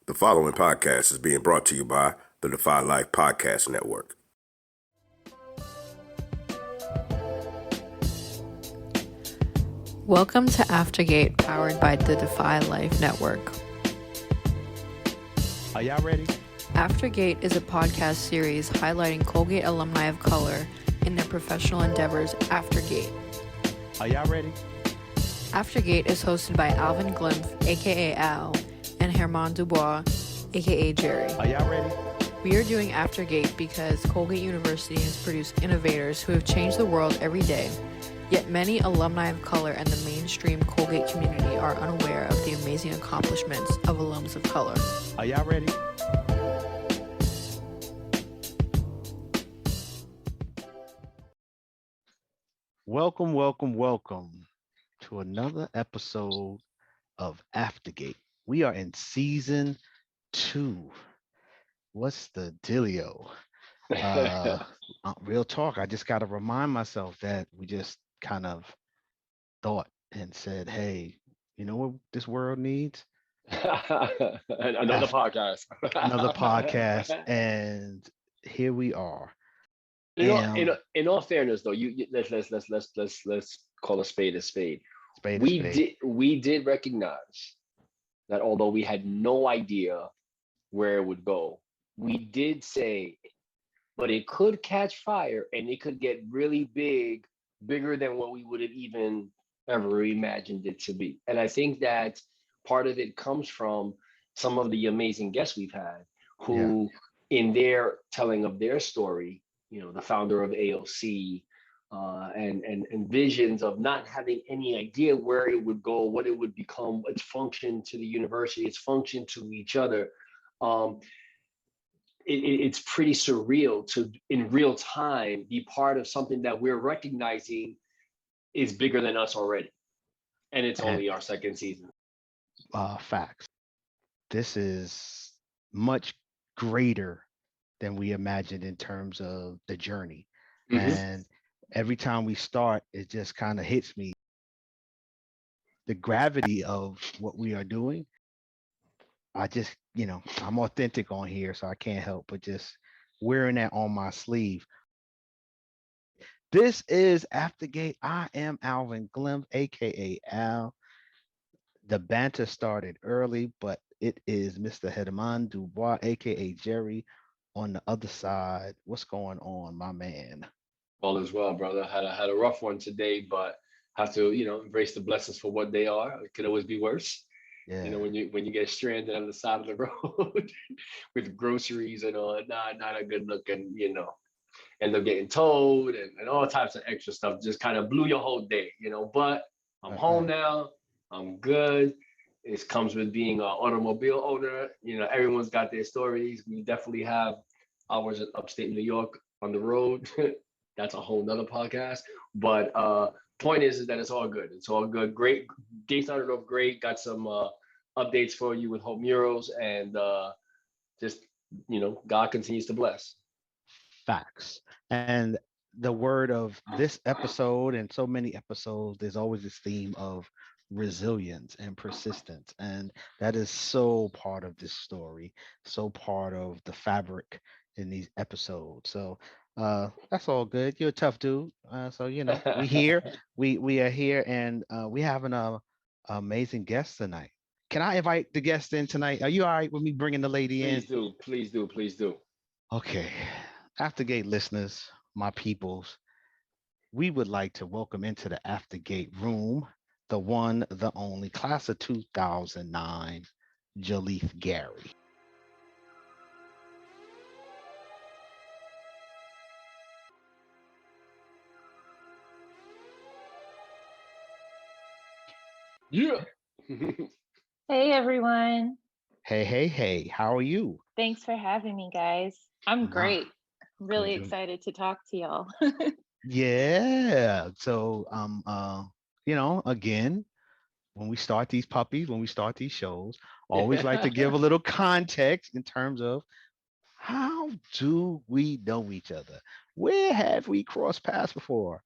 The following podcast is being brought to you by the Defy Life Podcast Network. Welcome to Aftergate, powered by the Defy Life Network. Are y'all ready? Aftergate is a podcast series highlighting Colgate alumni of color in their professional endeavors aftergate. Are y'all ready? Aftergate is hosted by Alvin Glimpf, aka Al, and Herman Dubois, aka Jerry. Are y'all ready? We are doing Aftergate because Colgate University has produced innovators who have changed the world every day, yet many alumni of color and the mainstream Colgate community are unaware of the amazing accomplishments of alums of color. Are y'all ready? Welcome to another episode of Aftergate. We are in season 2. What's the dealio? Real talk, I just got to remind myself that we just kind of thought and said, hey, you know what this world needs? Another podcast. Another podcast. And here we are. In all fairness, though, let's call a spade a spade. We did recognize that although we had no idea where it would go, we did say, but it could catch fire and it could get really bigger than what we would have even ever imagined it to be. And I think that part of it comes from some of the amazing guests we've had who, in their telling of their story, you know, the founder of AOC, and visions of not having any idea where it would go, what it would become, its function to the university, its function to each other. It's pretty surreal to, in real time, be part of something that we're recognizing is bigger than us already. And it's only our second season. Facts. This is much greater than we imagined in terms of the journey. Mm-hmm. And every time we start, it just kind of hits me. The gravity of what we are doing. I just, I'm authentic on here, so I can't help but just wearing that on my sleeve. This is Aftergate. I am Alvin Glimpf, aka Al. The banter started early, but it is Mr. Herman Dubois, aka Jerry, on the other side. What's going on, my man? All is well, brother. Had a rough one today, but have to, embrace the blessings for what they are. It could always be worse. Yeah. When you get stranded on the side of the road with groceries and all, not a good look, and end up getting towed and all types of extra stuff. Just kind of blew your whole day, But I'm home now. I'm good. It comes with being an automobile owner. Everyone's got their stories. We definitely have ours in upstate New York on the road. That's a whole nother podcast. But point is that it's all good. It's all good. Great. Day started off great. Got some updates for you with Hope Murals, and just, God continues to bless. Facts. And the word of this episode and so many episodes, there's always this theme of resilience and persistence, and that is so part of this story, so part of the fabric in these episodes. So that's all good. You're a tough dude, so we here, we are here, and we have an amazing guest tonight. Can I invite the guest in tonight? Are you all right with me bringing the lady in? Please do. Okay. Aftergate listeners, my peoples, we would like to welcome into the Aftergate room the one, the only, class of 2009, Jaleith Gary. Yeah. Hey, everyone. Hey. How are you? Thanks for having me, guys. I'm great. Really excited to talk to y'all. Yeah. So, again, when we start these puppies, when we start these shows, always like to give a little context in terms of how do we know each other? Where have we crossed paths before?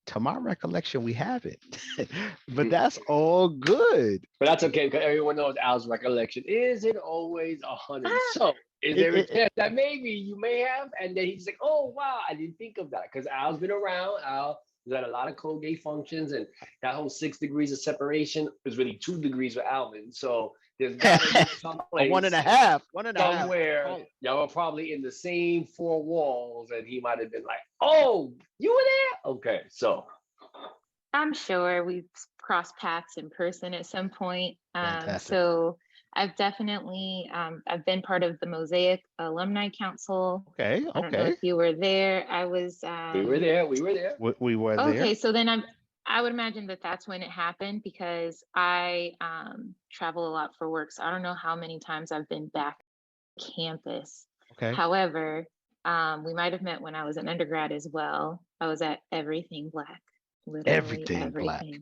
to my recollection, we haven't. But that's all good. But that's okay because everyone knows Al's recollection isn't always 100. So is It, there a it, chance that maybe you may have? And then he's like, oh, wow, I didn't think of that. Because Al's been around. Al was at a lot of Colgate functions. And that whole 6 degrees of separation is really 2 degrees with Alvin. So there's got to be some a place one and a half. somewhere y'all were probably in the same four walls. And he might have been like, oh, you were there? Okay, so. I'm sure we've crossed paths in person at some point. Fantastic. So I've definitely, I've been part of the Mosaic Alumni Council. Okay. I don't know if you were there. I was. We were there. We were there. Okay, so then I would imagine that that's when it happened because I travel a lot for work. So I don't know how many times I've been back campus. Okay. However, we might have met when I was an undergrad as well. I was at Everything Black. Literally Everything black. everything.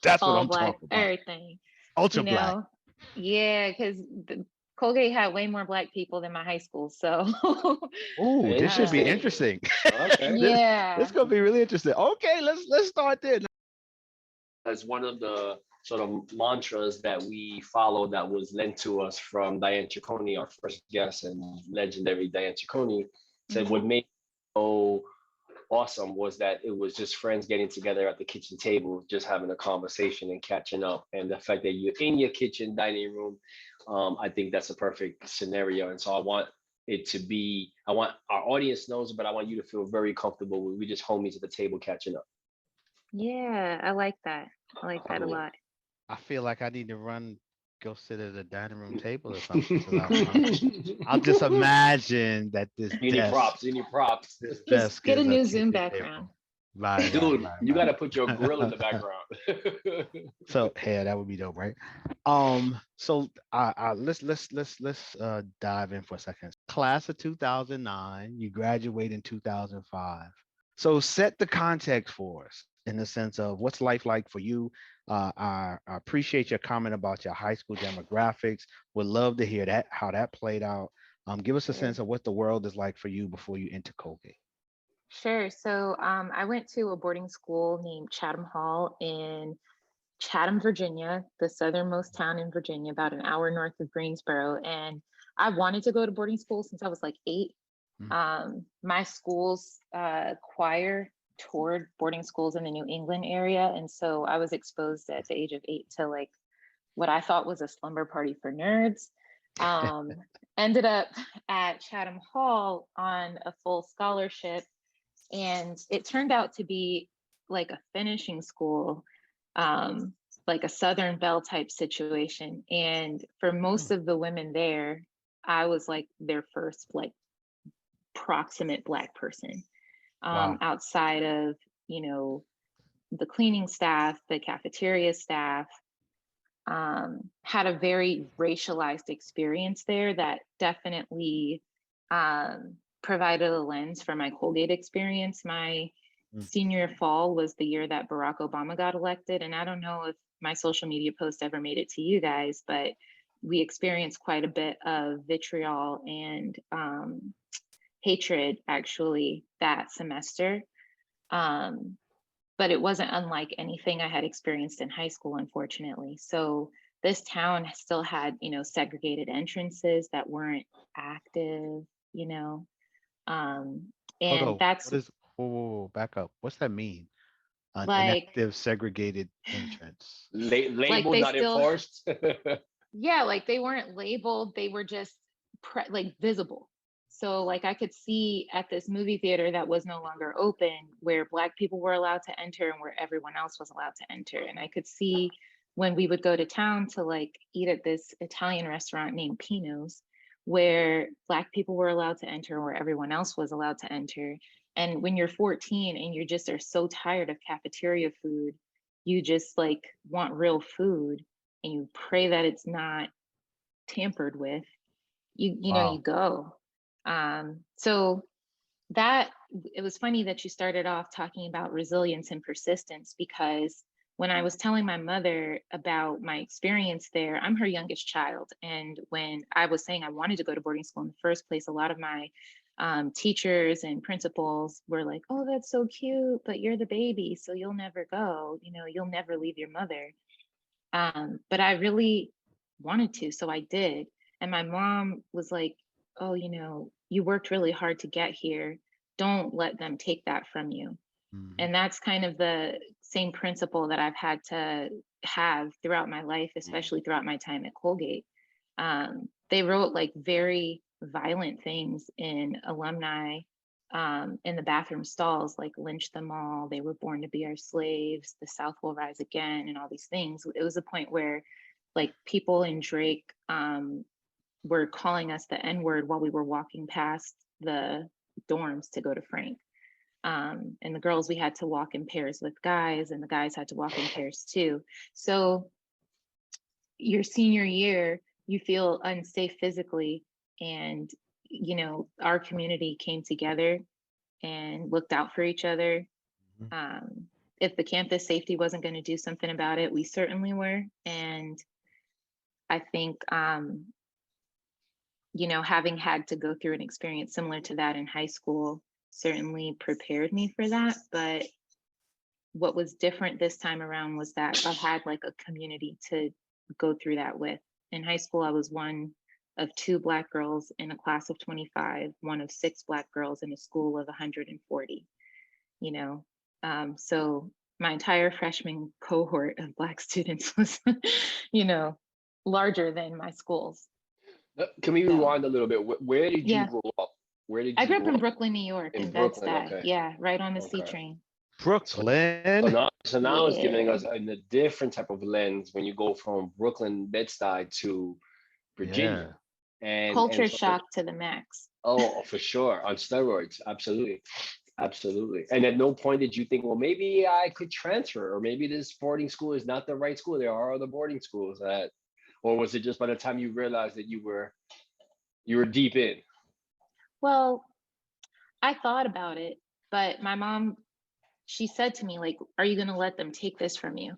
That's what All I'm black, talking about. everything. Ultra You black. know? Yeah, because Colgate had way more black people than my high school. So Oh, this should be Interesting. interesting. Okay. yeah. This gonna be really interesting. Okay, let's start there. That's one of the sort of mantras that we follow that was lent to us from Diane Ciccone, our first guest and legendary Diane Ciccone, said what made it so awesome was that it was just friends getting together at the kitchen table, just having a conversation and catching up. And the fact that you're in your kitchen dining room, I think that's a perfect scenario. And so I want our audience knows, but I want you to feel very comfortable with we just homies at the table catching up. Yeah, I like that. I like that a lot. I feel like I need to go sit at a dining room table or something. I'll just imagine that this you need props. This Just desk get a is new kitchen Zoom table. background. Right, Dude, you got to put your grill in the background. So yeah, that would be dope, right? So let's dive in for a second. Class of 2009, you graduate in 2005. So set the context for us in the sense of what's life like for you. I appreciate your comment about your high school demographics. Would love to hear that, how that played out. Give us a sense of what the world is like for you before you enter Colgate. Sure. So I went to a boarding school named Chatham Hall in Chatham, Virginia, the southernmost town in Virginia, about an hour north of Greensboro. And I wanted to go to boarding school since I was like 8. My school's choir toured boarding schools in the New England area. And so I was exposed at the age of 8 to like what I thought was a slumber party for nerds. Ended up at Chatham Hall on a full scholarship. And it turned out to be like a finishing school, like a Southern Belle type situation. And for most of the women there, I was like their first like proximate Black person. Wow. Outside of, the cleaning staff, the cafeteria staff, had a very racialized experience there that definitely provided a lens for my Colgate experience. My senior fall was the year that Barack Obama got elected. And I don't know if my social media post ever made it to you guys, but we experienced quite a bit of vitriol and hatred actually that semester. But it wasn't unlike anything I had experienced in high school, unfortunately. So this town still had, segregated entrances that weren't active, and that's whoa, back up. What's that mean? An like inactive segregated entrance. Labeled, like not enforced. Yeah, like they weren't labeled, they were just like visible. So like I could see at this movie theater that was no longer open where Black people were allowed to enter and where everyone else was allowed to enter. And I could see when we would go to town to like eat at this Italian restaurant named Pino's, where Black people were allowed to enter, where everyone else was allowed to enter. And when you're 14 and you just are so tired of cafeteria food, you just like want real food and you pray that it's not tampered with, you know, you go. So that, it was funny that you started off talking about resilience and persistence, because when I was telling my mother about my experience there, I'm her youngest child. And when I was saying I wanted to go to boarding school in the first place, a lot of my teachers and principals were like, oh, that's so cute, but you're the baby, so you'll never go, you'll never leave your mother. But I really wanted to, so I did. And my mom was like, oh, you worked really hard to get here. Don't let them take that from you. Mhm. And that's kind of the same principle that I've had to have throughout my life, especially throughout my time at Colgate. They wrote like very violent things in alumni in the bathroom stalls, like lynch them all, they were born to be our slaves, the South will rise again, and all these things. It was a point where like people in Drake were calling us the N-word while we were walking past the dorms to go to Frank. And the girls, we had to walk in pairs with guys, and the guys had to walk in pairs too. So your senior year, you feel unsafe physically, and our community came together and looked out for each other. If the campus safety wasn't going to do something about it, we certainly were. And I think having had to go through an experience similar to that in high school certainly prepared me for that. But what was different this time around was that I had like a community to go through that with. In high school, I was one of 2 Black girls in a class of 25, one of 6 Black girls in a school of 140, so my entire freshman cohort of Black students was, larger than my school's. Can we rewind a little bit? Where did you Yeah. grow up? Where did I you grew up grow in up? Brooklyn, New York, In and Brooklyn, Bed-Stuy. okay. Yeah, right on the C Okay. train. Brooklyn. So now it's giving Yeah. us a different type of lens when you go from Brooklyn, Bed-Stuy to Virginia. And Culture so, shock to the max. oh, for sure, on steroids, absolutely. Absolutely. And at no point did you think, well, maybe I could transfer, or maybe this boarding school is not the right school. There are other boarding schools that, or was it just by the time you realized that you were deep in? Well, I thought about it, but my mom, she said to me, like, are you going to let them take this from you?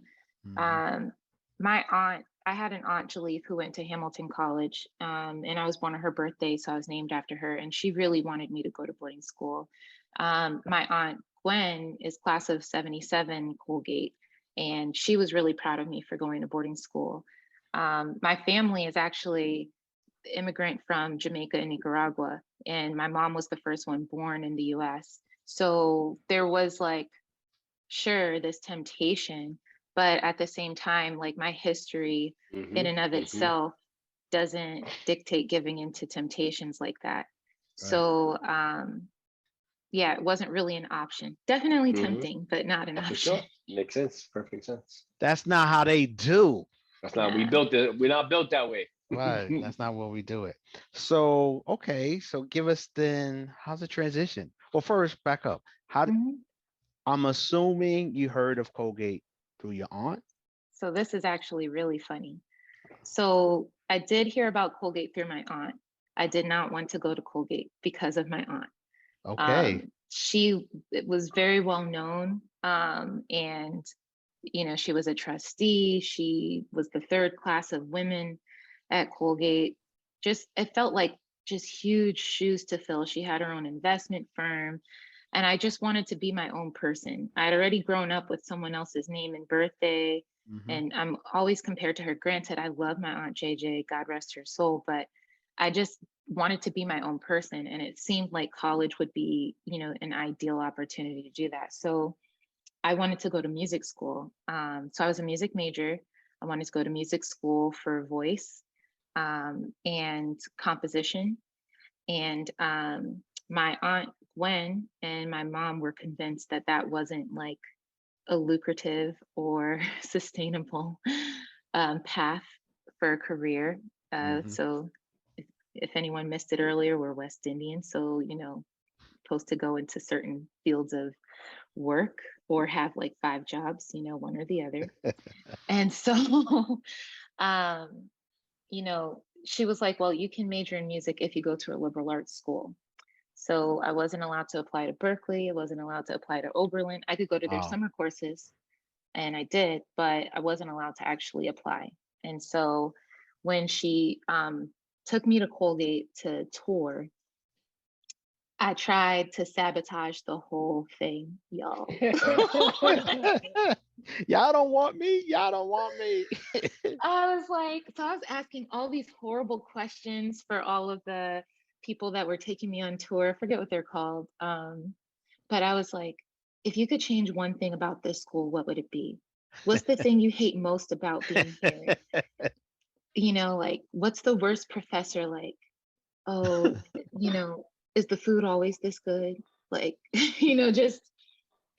My aunt, I had an aunt, Jaleith, who went to Hamilton College, and I was born on her birthday, so I was named after her, and she really wanted me to go to boarding school. My aunt Gwen is class of 77 Colgate, and she was really proud of me for going to boarding school. My family is actually immigrant from Jamaica and Nicaragua, and my mom was the first one born in the US. So there was like, sure, this temptation, but at the same time, like my history in and of itself doesn't dictate giving into temptations like that. So yeah, it wasn't really an option. Definitely tempting, but not an option. For sure. Makes sense. Perfect sense. That's not how they do. That's not, we built it. We're not built that way. Right. That's not what we do it. So, okay. So give us then, how's the transition? Well, first, back up. I'm assuming you heard of Colgate through your aunt. So this is actually really funny. So I did hear about Colgate through my aunt. I did not want to go to Colgate because of my aunt. Okay. She was very well known, and she was a trustee. She was the 3rd class of women at Colgate. It felt like just huge shoes to fill. She had her own investment firm, and I just wanted to be my own person. I'd already grown up with someone else's name and birthday, and I'm always compared to her. Granted, I love my Aunt JJ, God rest her soul, but I just wanted to be my own person, and it seemed like college would be, an ideal opportunity to do that. So I wanted to go to music school. So I was a music major. I wanted to go to music school for voice and composition. And my aunt Gwen and my mom were convinced that that wasn't like a lucrative or sustainable path for a career. So if anyone missed it earlier, we're West Indian. So, supposed to go into certain fields of work or have like 5 jobs, one or the other. And so, she was like, well, you can major in music if you go to a liberal arts school. So I wasn't allowed to apply to Berkeley. I wasn't allowed to apply to Oberlin. I could go to their summer courses, and I did, but I wasn't allowed to actually apply. And so when she took me to Colgate to tour, I tried to sabotage the whole thing, y'all. Y'all don't want me. Y'all don't want me. I was like, so I was asking all these horrible questions for all of the people that were taking me on tour. I forget what they're called. But I was like, if you could change one thing about this school, what would it be? What's the thing you hate most about being here? You know, like, what's the worst professor like? Oh, you know, is the food always this good? Like, you know, just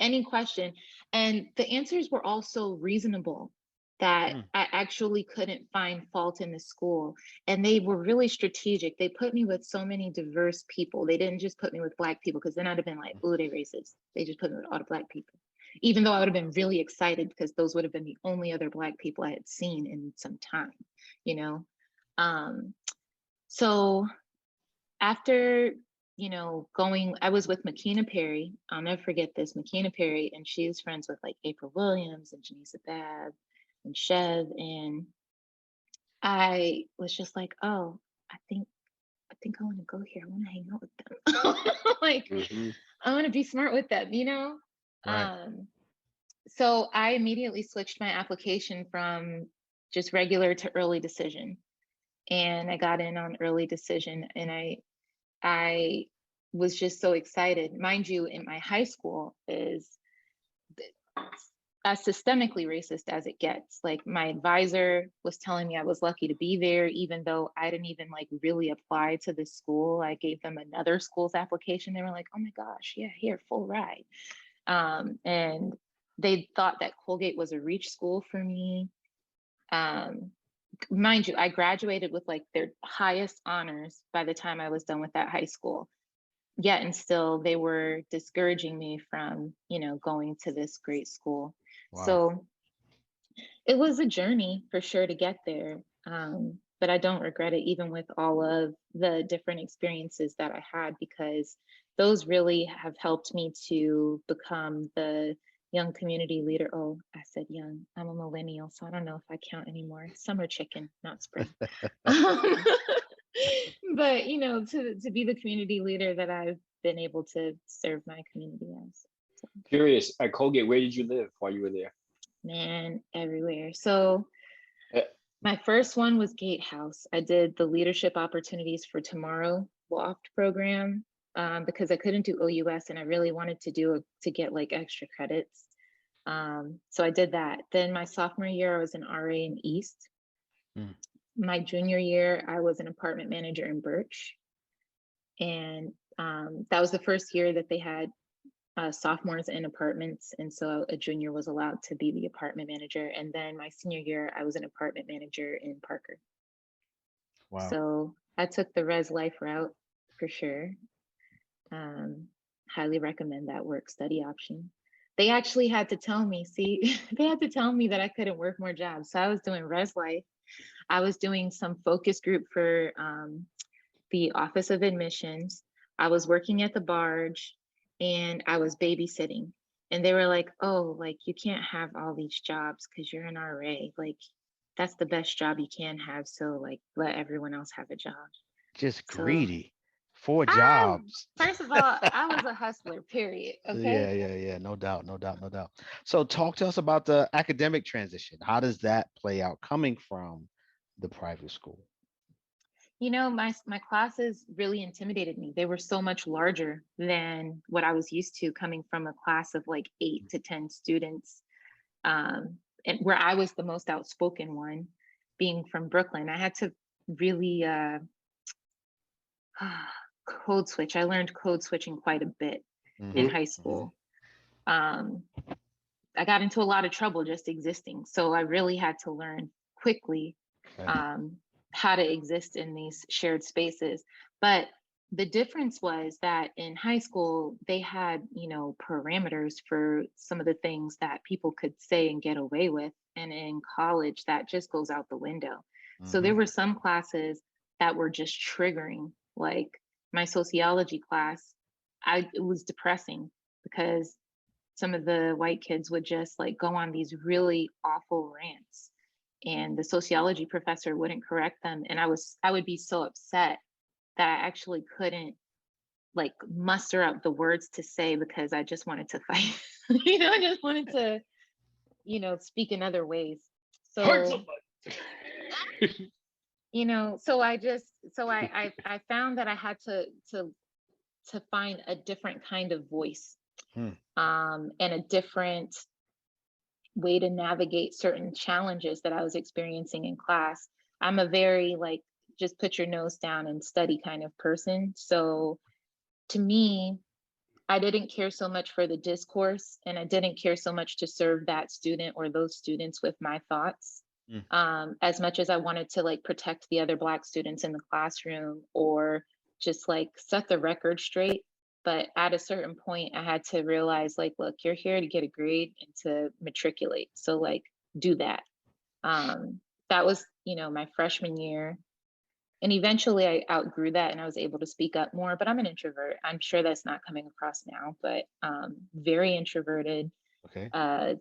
any question. And the answers were all so reasonable that I actually couldn't find fault in the school. And they were really strategic. They put me with so many diverse people. They didn't just put me with Black people, because then I'd have been like, oh, they racist. They just put me with all the Black people. Even though I would have been really excited, because those would have been the only other Black people I had seen in some time, you know? So after, you know, going, I was with Makina Perry. I'll never forget this. Makina Perry, and she's friends with like April Williams and Janisa Bab and Chev. And I was just like, oh, I think I want to go here. I want to hang out with them. Like, I want to be smart with them, you know? Right. So I immediately switched my application from just regular to early decision. And I got in on early decision, and I was just so excited. Mind you, in my high school is as systemically racist as it gets. Like, my advisor was telling me I was lucky to be there, even though I didn't even like really apply to this school. I gave them another school's application. They were like, oh my gosh, yeah, here, full ride. And they thought that Colgate was a reach school for me. Mind you, I graduated with like their highest honors by the time I was done with that high school. Yet and still, they were discouraging me from, you know, going to this great school. Wow. So it was a journey for sure to get there. But I don't regret it, even with all of the different experiences that I had, because those really have helped me to become the young community leader. Oh, I said young. I'm a millennial, so I don't know if I count anymore. Summer chicken, not spring. But you know, to be the community leader that I've been able to serve my community as. So. Curious, at Colgate, where did you live while you were there? Man, everywhere. So my first one was Gatehouse. I did the Leadership Opportunities for Tomorrow Loft program, because I couldn't do OUS and I really wanted to get like extra credits. So I did that. Then my sophomore year, I was an RA in East. My junior year, I was an apartment manager in Birch. And that was the first year that they had sophomores in apartments. And so a junior was allowed to be the apartment manager. And then my senior year, I was an apartment manager in Parker. Wow. So I took the res life route for sure. Highly recommend that work study option. They actually had to tell me, they had to tell me that I couldn't work more jobs. So I was doing res life. I was doing some focus group for the Office of Admissions. I was working at the barge, and I was babysitting. And they were like, oh, like, you can't have all these jobs because you're an RA. Like, that's the best job you can have. So like, let everyone else have a job. Just greedy. 4 jobs. First of all, I was a hustler, period. Okay. Yeah. No doubt. So talk to us about the academic transition. How does that play out coming from the private school? You know, my classes really intimidated me. They were so much larger than what I was used to, coming from a class of like 8 to 10 students. And where I was the most outspoken one, being from Brooklyn. I had to really code switch. I learned code switching quite a bit in high school. I got into a lot of trouble just existing. So I really had to learn quickly how to exist in these shared spaces. But the difference was that in high school, they had, you know, parameters for some of the things that people could say and get away with. And in college, that just goes out the window. So there were some classes that were just triggering, like my sociology class. It was depressing because some of the white kids would just like go on these really awful rants, and the sociology professor wouldn't correct them. And I would be so upset that I actually couldn't like muster up the words to say because I just wanted to fight. I just wanted to, speak in other ways. Hurt So, somebody. so I found that I had to find a different kind of voice, and a different way to navigate certain challenges that I was experiencing in class. I'm a very like, just put your nose down and study kind of person. So to me, I didn't care so much for the discourse, and I didn't care so much to serve that student or those students with my thoughts, as much as I wanted to like protect the other Black students in the classroom or just like set the record straight. But at a certain point, I had to realize like, look, you're here to get a grade and to matriculate. So like, do that. That was, my freshman year. And eventually I outgrew that and I was able to speak up more, but I'm an introvert. I'm sure that's not coming across now, but very introverted. Okay.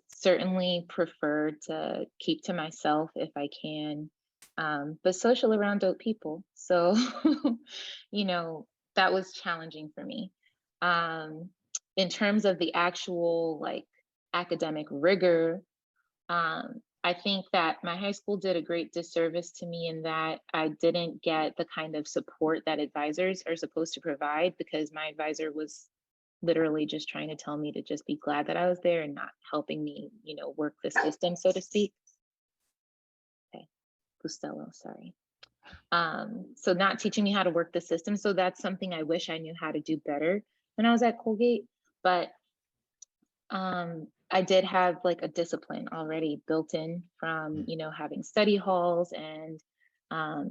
Certainly prefer to keep to myself if I can, but social around dope people. So, that was challenging for me. In terms of the actual like academic rigor, I think that my high school did a great disservice to me in that I didn't get the kind of support that advisors are supposed to provide, because my advisor was literally just trying to tell me to just be glad that I was there and not helping me, work the system, so to speak. Okay, Costello, sorry. So not teaching me how to work the system. So that's something I wish I knew how to do better when I was at Colgate. But I did have like a discipline already built in from, having study halls and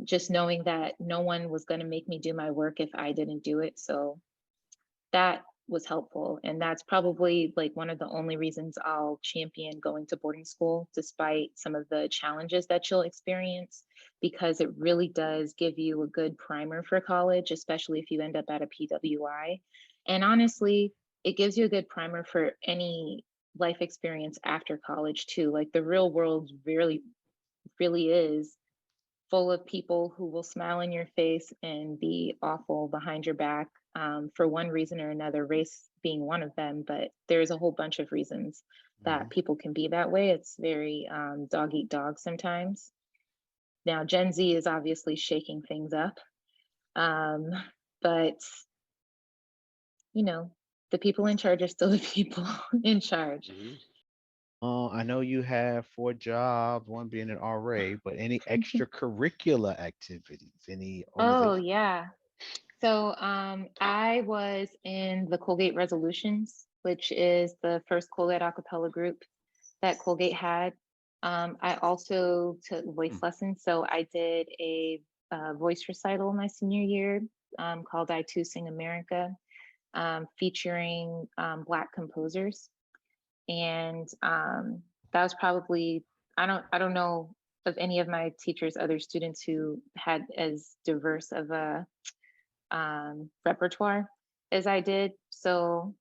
just knowing that no one was going to make me do my work if I didn't do it. So that was helpful. And that's probably like one of the only reasons I'll champion going to boarding school, despite some of the challenges that you'll experience, because it really does give you a good primer for college, especially if you end up at a PWI. And honestly, it gives you a good primer for any life experience after college too. Like the real world really, really is full of people who will smile in your face and be awful behind your back, for one reason or another, race being one of them. But there's a whole bunch of reasons that people can be that way. It's very dog eat dog sometimes. Now, Gen Z is obviously shaking things up. But, the people in charge are still the people in charge. I know you have 4 jobs, one being an RA, but any extracurricular activities, any Oh, organization? yeah. So I was in the Colgate Resolutions, which is the first Colgate a cappella group that Colgate had. I also took voice lessons. So I did a voice recital my senior year, called I Too Sing America, featuring Black composers. And that was probably, I don't know of any of my teachers, other students who had as diverse of a repertoire as I did. So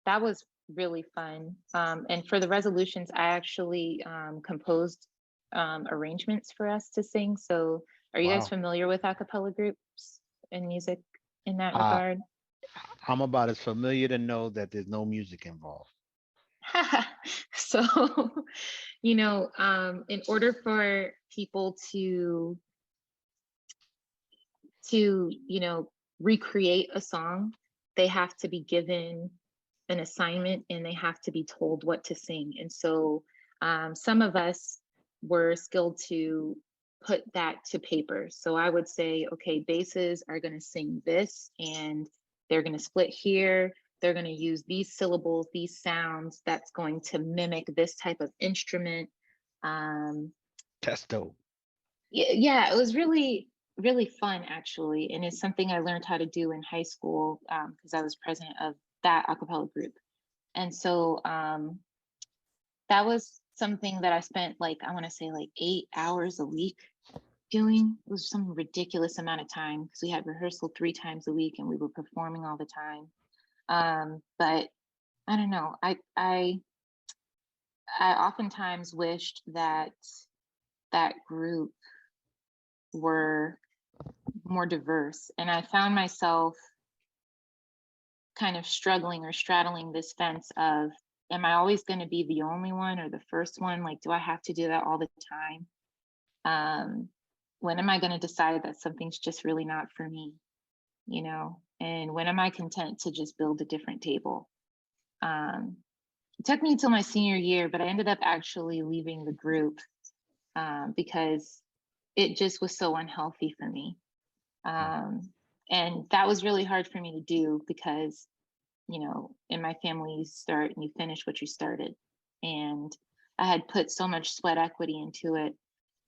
that was really fun. And for the resolutions, I actually composed arrangements for us to sing. So are you guys Wow. familiar with a cappella groups and music in that Uh, regard? I'm about as familiar to know that there's no music involved. So, in order for people to recreate a song, they have to be given an assignment and they have to be told what to sing. And so some of us were skilled to put that to paper. So I would say, okay, basses are going to sing this and they're going to split here. They're going to use these syllables, these sounds that's going to mimic this type of instrument. That's dope. Yeah, it was really, really fun actually. And it's something I learned how to do in high school, because I was president of that a cappella group. And so that was something that I spent like, I want to say like 8 hours a week doing. It was some ridiculous amount of time because we had rehearsal 3 times a week and we were performing all the time. But I don't know. I oftentimes wished that that group were more diverse. And I found myself kind of struggling or straddling this fence of, am I always going to be the only one or the first one? Like, do I have to do that all the time? When am I going to decide that something's just really not for me? You know, and when am I content to just build a different table? It took me until my senior year, but I ended up actually leaving the group because it just was so unhealthy for me. And that was really hard for me to do because, you know, in my family, you start and you finish what you started. And I had put so much sweat equity into it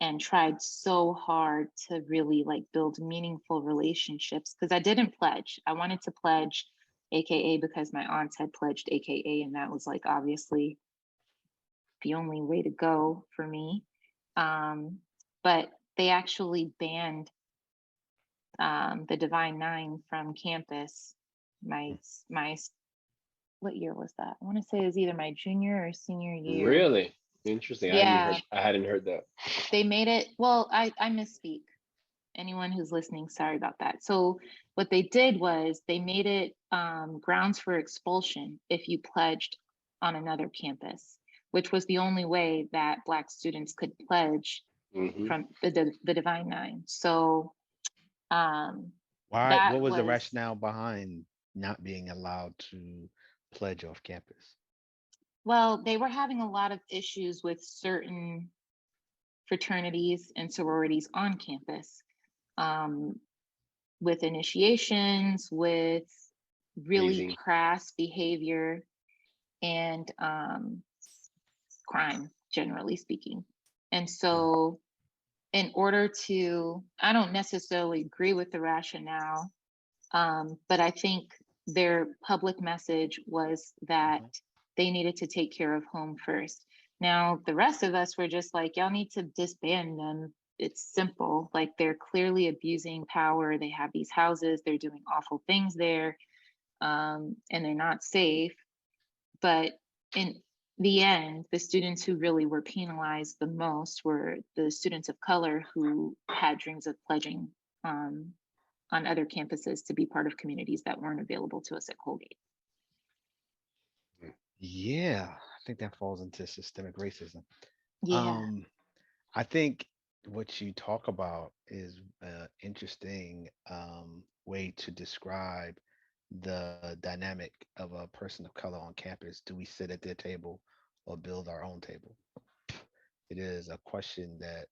and tried so hard to really like build meaningful relationships because I didn't pledge. I wanted to pledge, AKA because my aunts had pledged, AKA, and that was like obviously the only way to go for me. But they actually banned the Divine Nine from campus. My what year was that? I want to say it was either my junior or senior year. Really interesting. Yeah, I hadn't heard that. they made it. Well, I misspeak. Anyone who's listening, sorry about that. So what they did was they made it grounds for expulsion if you pledged on another campus, which was the only way that Black students could pledge from the Divine Nine. So why? What was the rationale behind not being allowed to pledge off campus? Well, they were having a lot of issues with certain fraternities and sororities on campus, with initiations, with really crass behavior, and crime, generally speaking. And so in order to, I don't necessarily agree with the rationale, but I think their public message was that they needed to take care of home first. Now, the rest of us were just like, y'all need to disband them. It's simple. Like, they're clearly abusing power. They have these houses, they're doing awful things there, and they're not safe. But in the end, the students who really were penalized the most were the students of color who had dreams of pledging on other campuses to be part of communities that weren't available to us at Colgate. Yeah, I think that falls into systemic racism. Yeah. I think what you talk about is an interesting way to describe the dynamic of a person of color on campus. Do we sit at their table or build our own table? It is a question that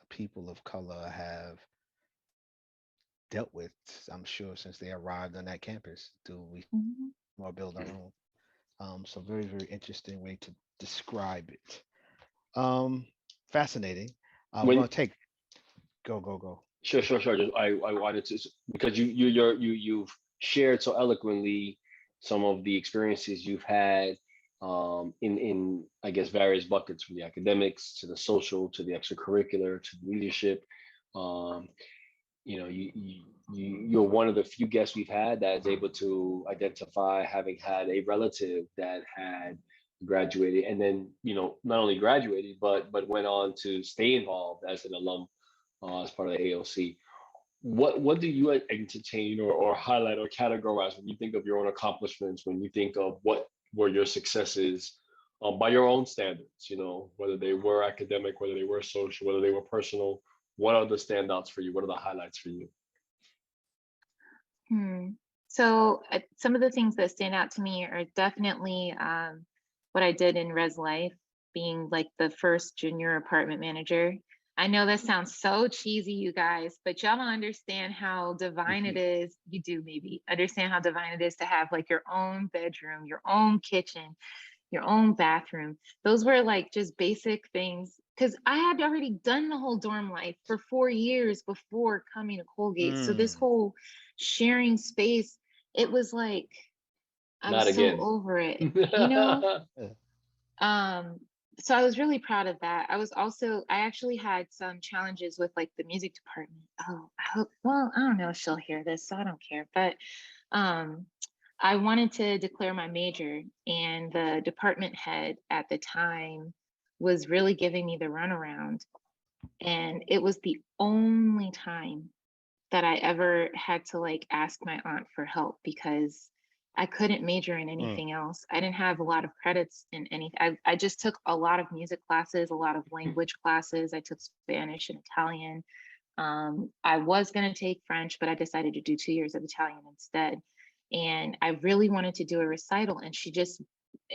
people of color have dealt with, I'm sure, since they arrived on that campus. Do we or build our own? So very, very interesting way to describe it. Fascinating. We're gonna take go. Sure. Just, I wanted to, because you've shared so eloquently some of the experiences you've had in I guess various buckets, from the academics to the social to the extracurricular to leadership. You know, you're one of the few guests we've had that is able to identify having had a relative that had graduated, and then, you know, not only graduated but went on to stay involved as an alum, as part of the AOC. What do you entertain or highlight or categorize when you think of your own accomplishments, when you think of what were your successes, by your own standards, you know, whether they were academic, whether they were social, whether they were personal? What are the standouts for you? What are the highlights for you? So some of the things that stand out to me are definitely what I did in Res Life, being like the first junior apartment manager. I know that sounds so cheesy, you guys, but y'all don't understand how divine it is. You do maybe understand how divine it is to have like your own bedroom, your own kitchen, your own bathroom. Those were like just basic things, because I had already done the whole dorm life for 4 years before coming to Colgate. So this whole sharing space, it was like, I Not was again. so over it, you know? So I was really proud of that. I actually had some challenges with like the music department. Oh, I don't know if she'll hear this, so I don't care. But I wanted to declare my major, and the department head at the time was really giving me the runaround. And it was the only time that I ever had to like ask my aunt for help, because I couldn't major in anything else. I didn't have a lot of credits in anything. I just took a lot of music classes, a lot of language classes. I took Spanish and Italian. I was going to take French, but I decided to do 2 years of Italian instead. And I really wanted to do a recital, and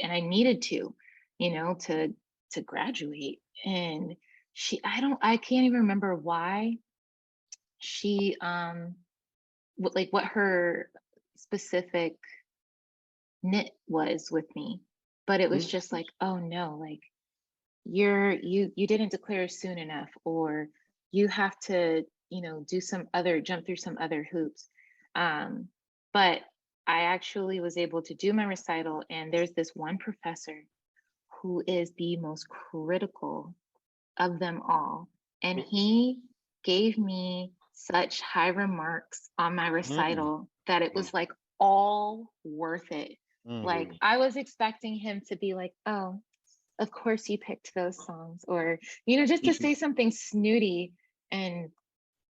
and I needed to, to graduate. And I can't even remember why she, what her specific knit was with me, but it was just like, oh no, like you didn't declare soon enough, or you have to jump through some other hoops. But I actually was able to do my recital, and there's this one professor who is the most critical of them all, and he gave me such high remarks on my recital that it was like all worth it. Like I was expecting him to be like, oh, of course you picked those songs, or just to say something snooty and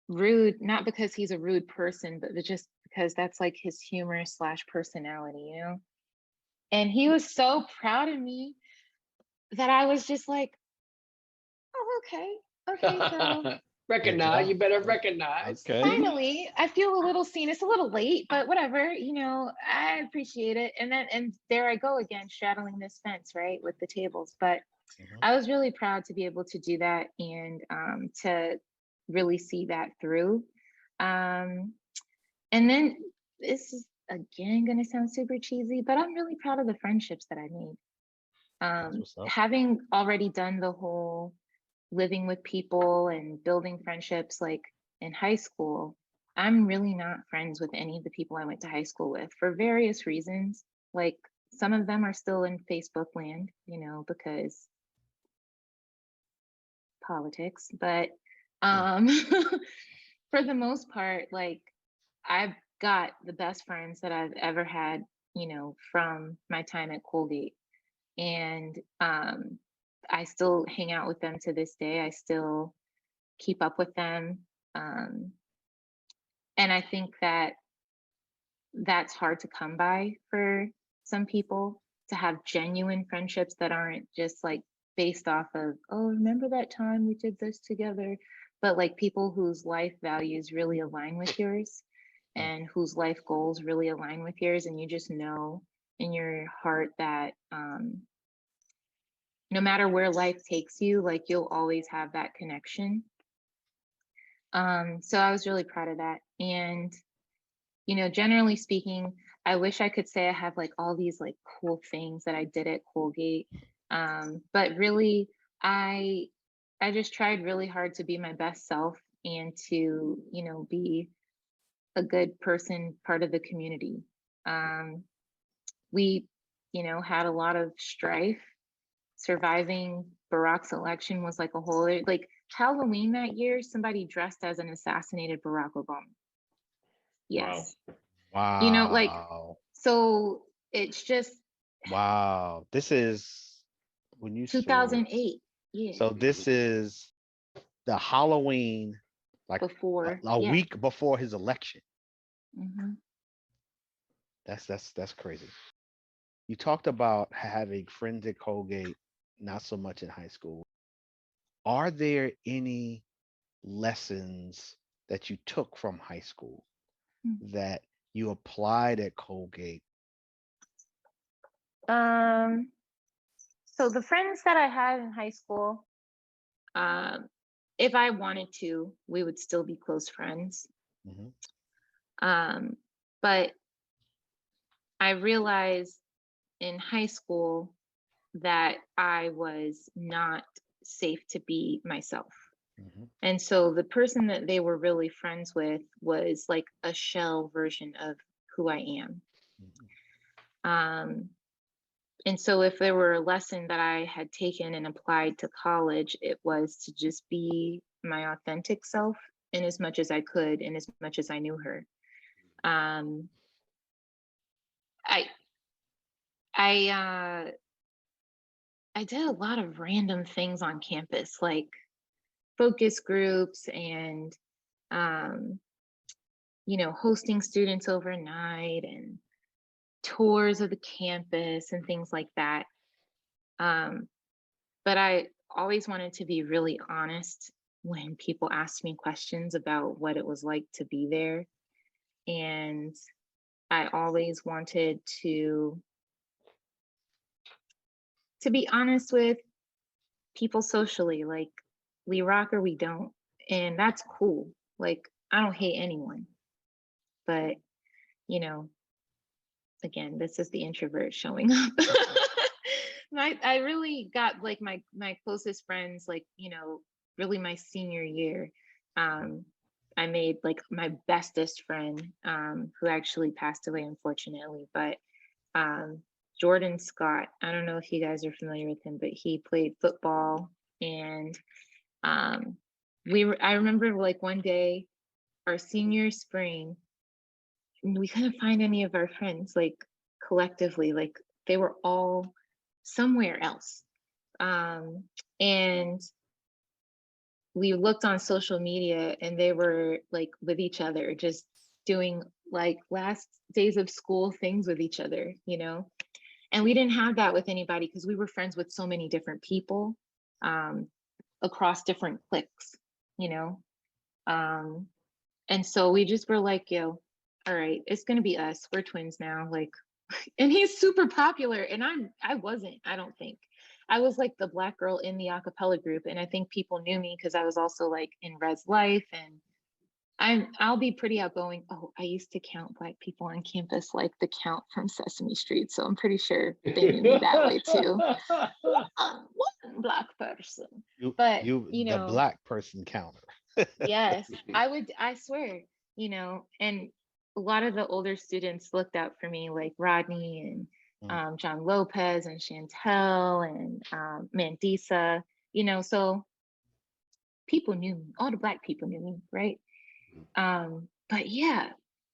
rude, not because he's a rude person, but just because that's like his humor / personality. And he was so proud of me that I was just like, oh, okay, so recognize, you better recognize. Okay. finally, I feel a little seen. It's a little late, but whatever, I appreciate it. And there I go again, straddling this fence, right, with the tables. But I was really proud to be able to do that, and to really see that through. And then this is again going to sound super cheesy, but I'm really proud of the friendships that I made. Having already done the whole living with people and building friendships like in high school, I'm really not friends with any of the people I went to high school with for various reasons. Like some of them are still in Facebook land, because politics, but for the most part, like I've got the best friends that I've ever had, from my time at Colgate. And I still hang out with them to this day. I still keep up with them. And I think that that's hard to come by for some people, to have genuine friendships that aren't just like based off of, oh, remember that time we did this together, but like people whose life values really align with yours, and whose life goals really align with yours. And you just know in your heart that no matter where life takes you, like you'll always have that connection. So I was really proud of that. And, generally speaking, I wish I could say I have like all these like cool things that I did at Colgate. But really, I just tried really hard to be my best self, and to, be a good person, part of the community. We, had a lot of strife. Surviving Barack's election was like a whole, like Halloween that year, somebody dressed as an assassinated Barack Obama. Yes. Wow. Like, so it's just. Wow. This is when you 2008. Yeah. So this is the Halloween, like before a week before his election. That's crazy. You talked about having friends at Colgate, not so much in high school. Are there any lessons that you took from high school that you applied at Colgate? So the friends that I had in high school, if I wanted to, we would still be close friends. But I realized in high school that I was not safe to be myself. And so the person that they were really friends with was like a shell version of who I am. And so if there were a lesson that I had taken and applied to college, it was to just be my authentic self in as much as I could, and as much as I knew her. I did a lot of random things on campus, like focus groups and, hosting students overnight, and tours of the campus and things like that. Um, but I always wanted to be really honest when people asked me questions about what it was like to be there. And I always wanted to be honest with people socially, like we rock or we don't. And that's cool. Like I don't hate anyone. But, you know, again, this is the introvert showing up. I really got like my closest friends, like, really my senior year. I made like my bestest friend, who actually passed away unfortunately, but um Jordan Scott, I don't know if you guys are familiar with him, but he played football. And um I remember like one day, our senior spring, we couldn't find any of our friends, like collectively, like they were all somewhere else. And we looked on social media and they were like with each other, just doing like last days of school things with each other, and we didn't have that with anybody because we were friends with so many different people, um, across different cliques, you know. um, and so we just were like, yo, all right, it's gonna be us, we're twins now, like. And he's super popular, and I wasn't, I don't think. I was like the black girl in the acapella group, and I think people knew me because I was also like in Res Life, and I'll be pretty outgoing. Oh, I used to count black people on campus like the count from Sesame Street, so I'm pretty sure they knew me that way too. One black person. But The black person counter. yes, I swear, and a lot of the older students looked out for me, like Rodney and John Lopez and Chantel and Mandisa, so people knew me. All the black people knew me, right? But yeah,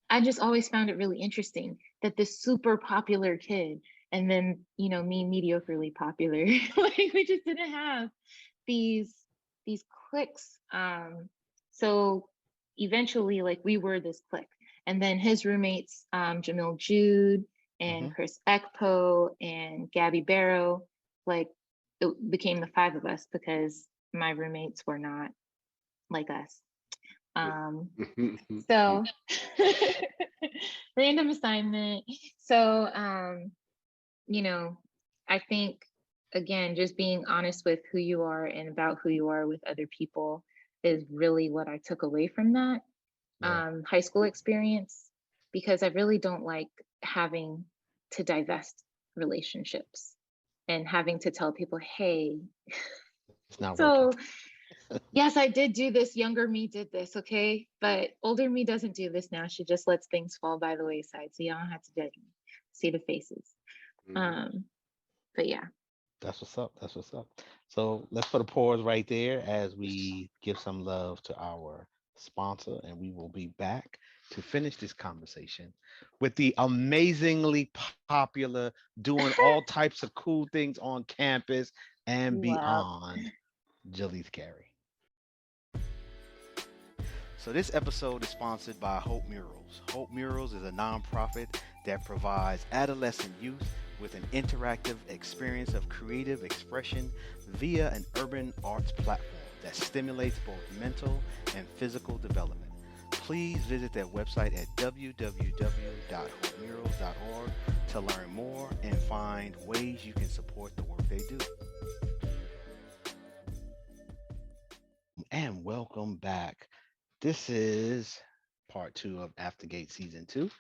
I just always found it really interesting that this super popular kid, and then, me mediocrely popular, like we just didn't have these cliques. So eventually, like we were this clique, and then his roommates, Jamil Jude and Chris Ekpo and Gabby Barrow, like it became the five of us because my roommates were not like us. So random assignment. So, I think, again, just being honest with who you are and about who you are with other people is really what I took away from that high school experience, because I really don't like having to divest relationships and having to tell people, hey, it's not so working. yes, I did do this. Younger me did this, okay? But older me doesn't do this now. She just lets things fall by the wayside. So y'all don't have to judge me. See the faces. But yeah. That's what's up. That's what's up. So let's put a pause right there as we give some love to our sponsor, and we will be back to finish this conversation with the amazingly popular, doing all types of cool things on campus and Wow. beyond, Jaleith Gary. So this episode is sponsored by Hope Murals. Hope Murals is a nonprofit that provides adolescent youth with an interactive experience of creative expression via an urban arts platform that stimulates both mental and physical development. Please visit their website at www.hopemurals.org to learn more and find ways you can support the work they do. And welcome back. This is part 2 of Aftergate Season 2,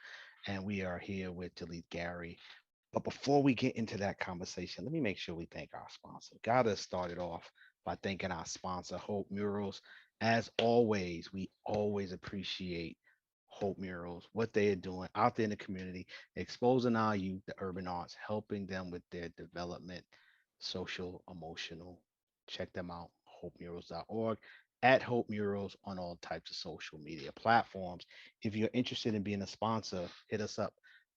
and we are here with Jaleith Gary. But before we get into that conversation, let me make sure we thank our sponsor. Gotta start it off by thanking our sponsor, Hope Murals. As always, we always appreciate Hope Murals, what they are doing out there in the community, exposing our youth to urban arts, helping them with their development, social, emotional. Check them out, hopemurals.org, at Hope Murals on all types of social media platforms. If you're interested in being a sponsor, hit us up,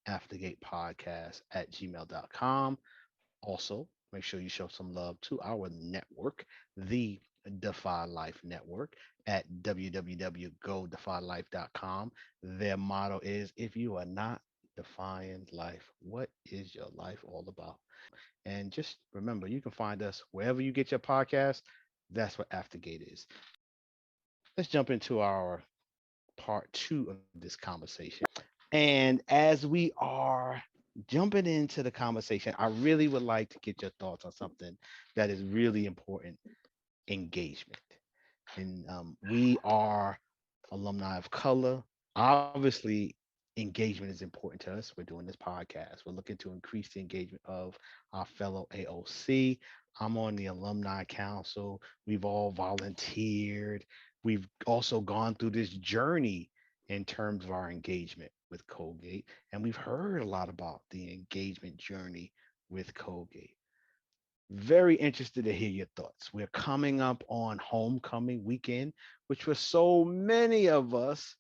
aftergatepodcast at gmail.com. Also, make sure you show some love to our network, the Defy Life Network, at www.godefylife.com. Their motto is, if you are not Defying Life. What is your life all about? And just remember, you can find us wherever you get your podcast. That's what Aftergate is. Let's jump into our part two of this conversation. And as we are jumping into the conversation, I really would like to get your thoughts on something that is really important: engagement. And we are alumni of color. Obviously, engagement is important to us. We're doing this podcast. We're looking to increase the engagement of our fellow AOC. I'm on the alumni council. We've all volunteered. We've also gone through this journey in terms of our engagement with Colgate. And we've heard a lot about the engagement journey with Colgate. Very interested to hear your thoughts. We're coming up on homecoming weekend, which for so many of us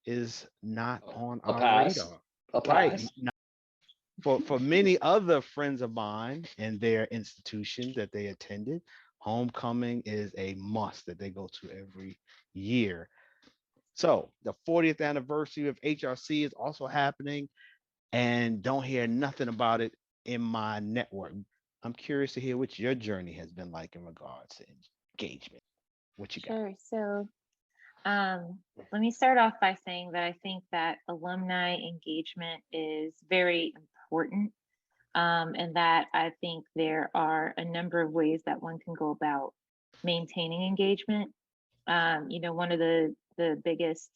is not on A our pass. radar. A Right. pass. For many other friends of mine and their institutions that they attended, homecoming is a must that they go to every year. So the 40th anniversary of HRC is also happening, and don't hear nothing about it in my network. I'm curious to hear what your journey has been like in regards to engagement. What you got? Sure. So let me start off by saying that I think that alumni engagement is very important, and that I think there are a number of ways that one can go about maintaining engagement. One of the biggest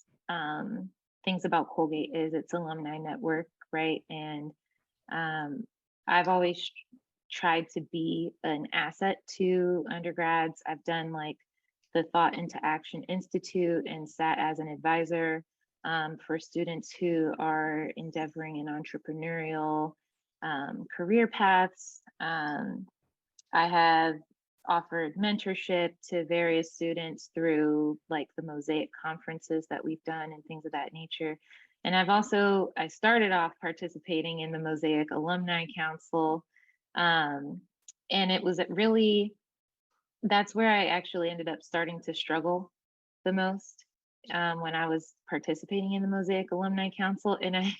things about Colgate is its alumni network, right? And I've always tried to be an asset to undergrads. I've done like the Thought into Action Institute and sat as an advisor for students who are endeavoring in entrepreneurial career paths. I have offered mentorship to various students through like the Mosaic conferences that we've done and things of that nature. And I started off participating in the Mosaic Alumni Council. And it was that's where I actually ended up starting to struggle the most when I was participating in the Mosaic Alumni Council. And I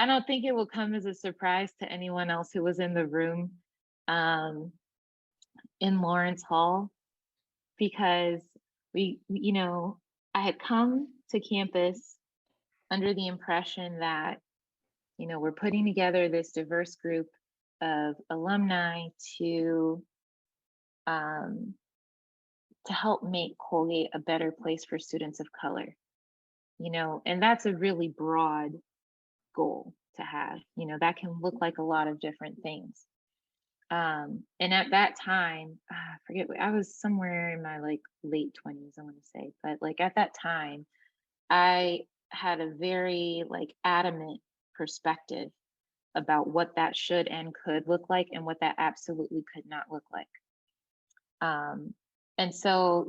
don't think it will come as a surprise to anyone else who was in the room in Lawrence Hall, because I had come to campus under the impression that, we're putting together this diverse group of alumni to help make Colgate a better place for students of color, and that's a really broad goal to have. That can look like a lot of different things. And at that time, I forget, I was somewhere in my like late 20s, I want to say, but like at that time, I had a very like adamant perspective about what that should and could look like and what that absolutely could not look like. And so,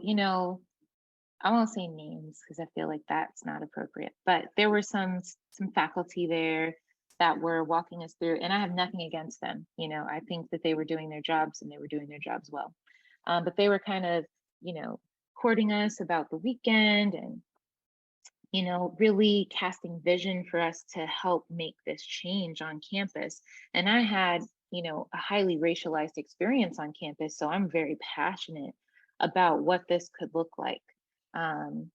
I won't say names because I feel like that's not appropriate, but there were some faculty there that were walking us through, and I have nothing against them. I think that they were doing their jobs and they were doing their jobs well. But they were kind of, courting us about the weekend and, really casting vision for us to help make this change on campus. And I had, a highly racialized experience on campus. So I'm very passionate about what this could look like. And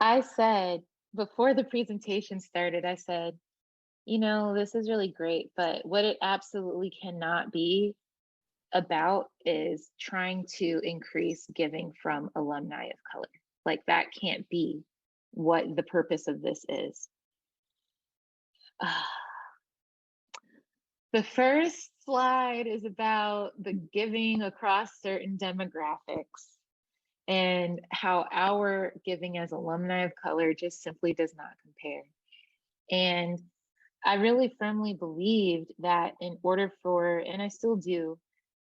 I said, before the presentation started, I said, this is really great, but what it absolutely cannot be about is trying to increase giving from alumni of color. Like that can't be what the purpose of this is. The first slide is about the giving across certain demographics and how our giving as alumni of color just simply does not compare. And I really firmly believed that in order for, and I still do,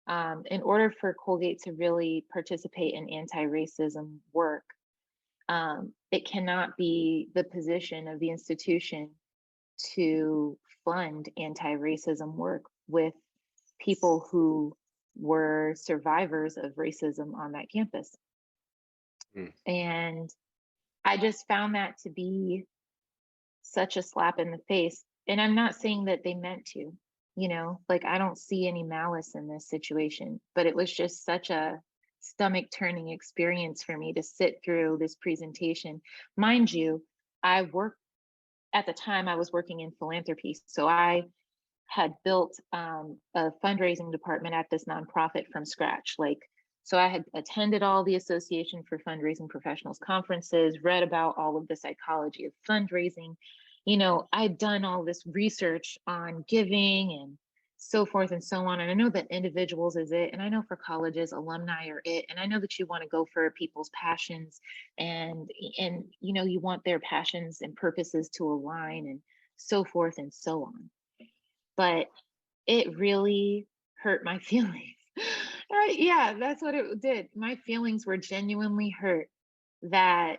in order for Colgate to really participate in anti-racism work, it cannot be the position of the institution to fund anti-racism work with people who were survivors of racism on that campus. And I just found that to be such a slap in the face. And I'm not saying that they meant to, like I don't see any malice in this situation, but it was just such a stomach turning experience for me to sit through this presentation. Mind you, at the time I was working in philanthropy. So I had built a fundraising department at this nonprofit from scratch. So I had attended all the Association for Fundraising Professionals conferences, read about all of the psychology of fundraising. I'd done all this research on giving and so forth and so on. And I know that individuals is it. And I know for colleges, alumni are it. And I know that you want to go for people's passions and you want their passions and purposes to align and so forth and so on. But it really hurt my feelings. Yeah, that's what it did. My feelings were genuinely hurt that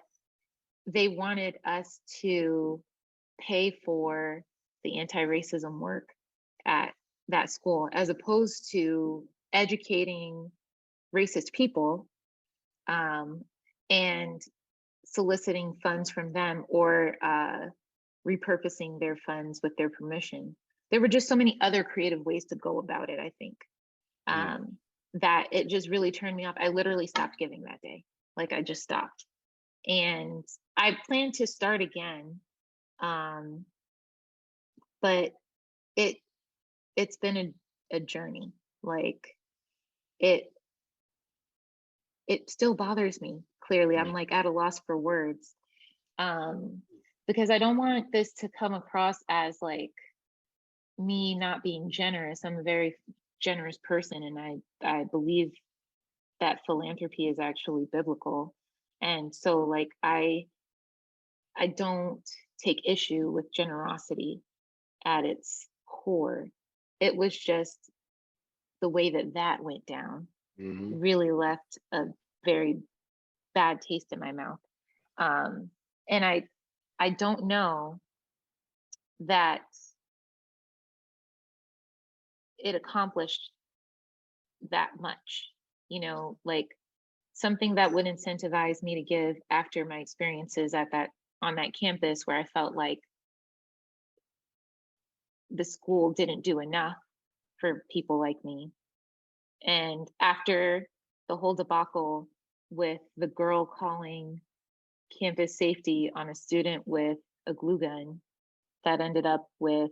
they wanted us to pay for the anti-racism work at that school, as opposed to educating racist people and soliciting funds from them or repurposing their funds with their permission. There were just so many other creative ways to go about it, I think, that it just really turned me off. I literally stopped giving that day. Like I just stopped. And I plan to start again. But it's been a journey. Like it still bothers me. Clearly, I'm like at a loss for words. Because I don't want this to come across as like me not being generous. I'm a very generous person, and I believe that philanthropy is actually biblical. And so like I don't take issue with generosity at its core. It was just the way that went down really left a very bad taste in my mouth. And I don't know that it accomplished that much, like something that would incentivize me to give after my experiences on that campus, where I felt like the school didn't do enough for people like me. And after the whole debacle with the girl calling campus safety on a student with a glue gun that ended up with,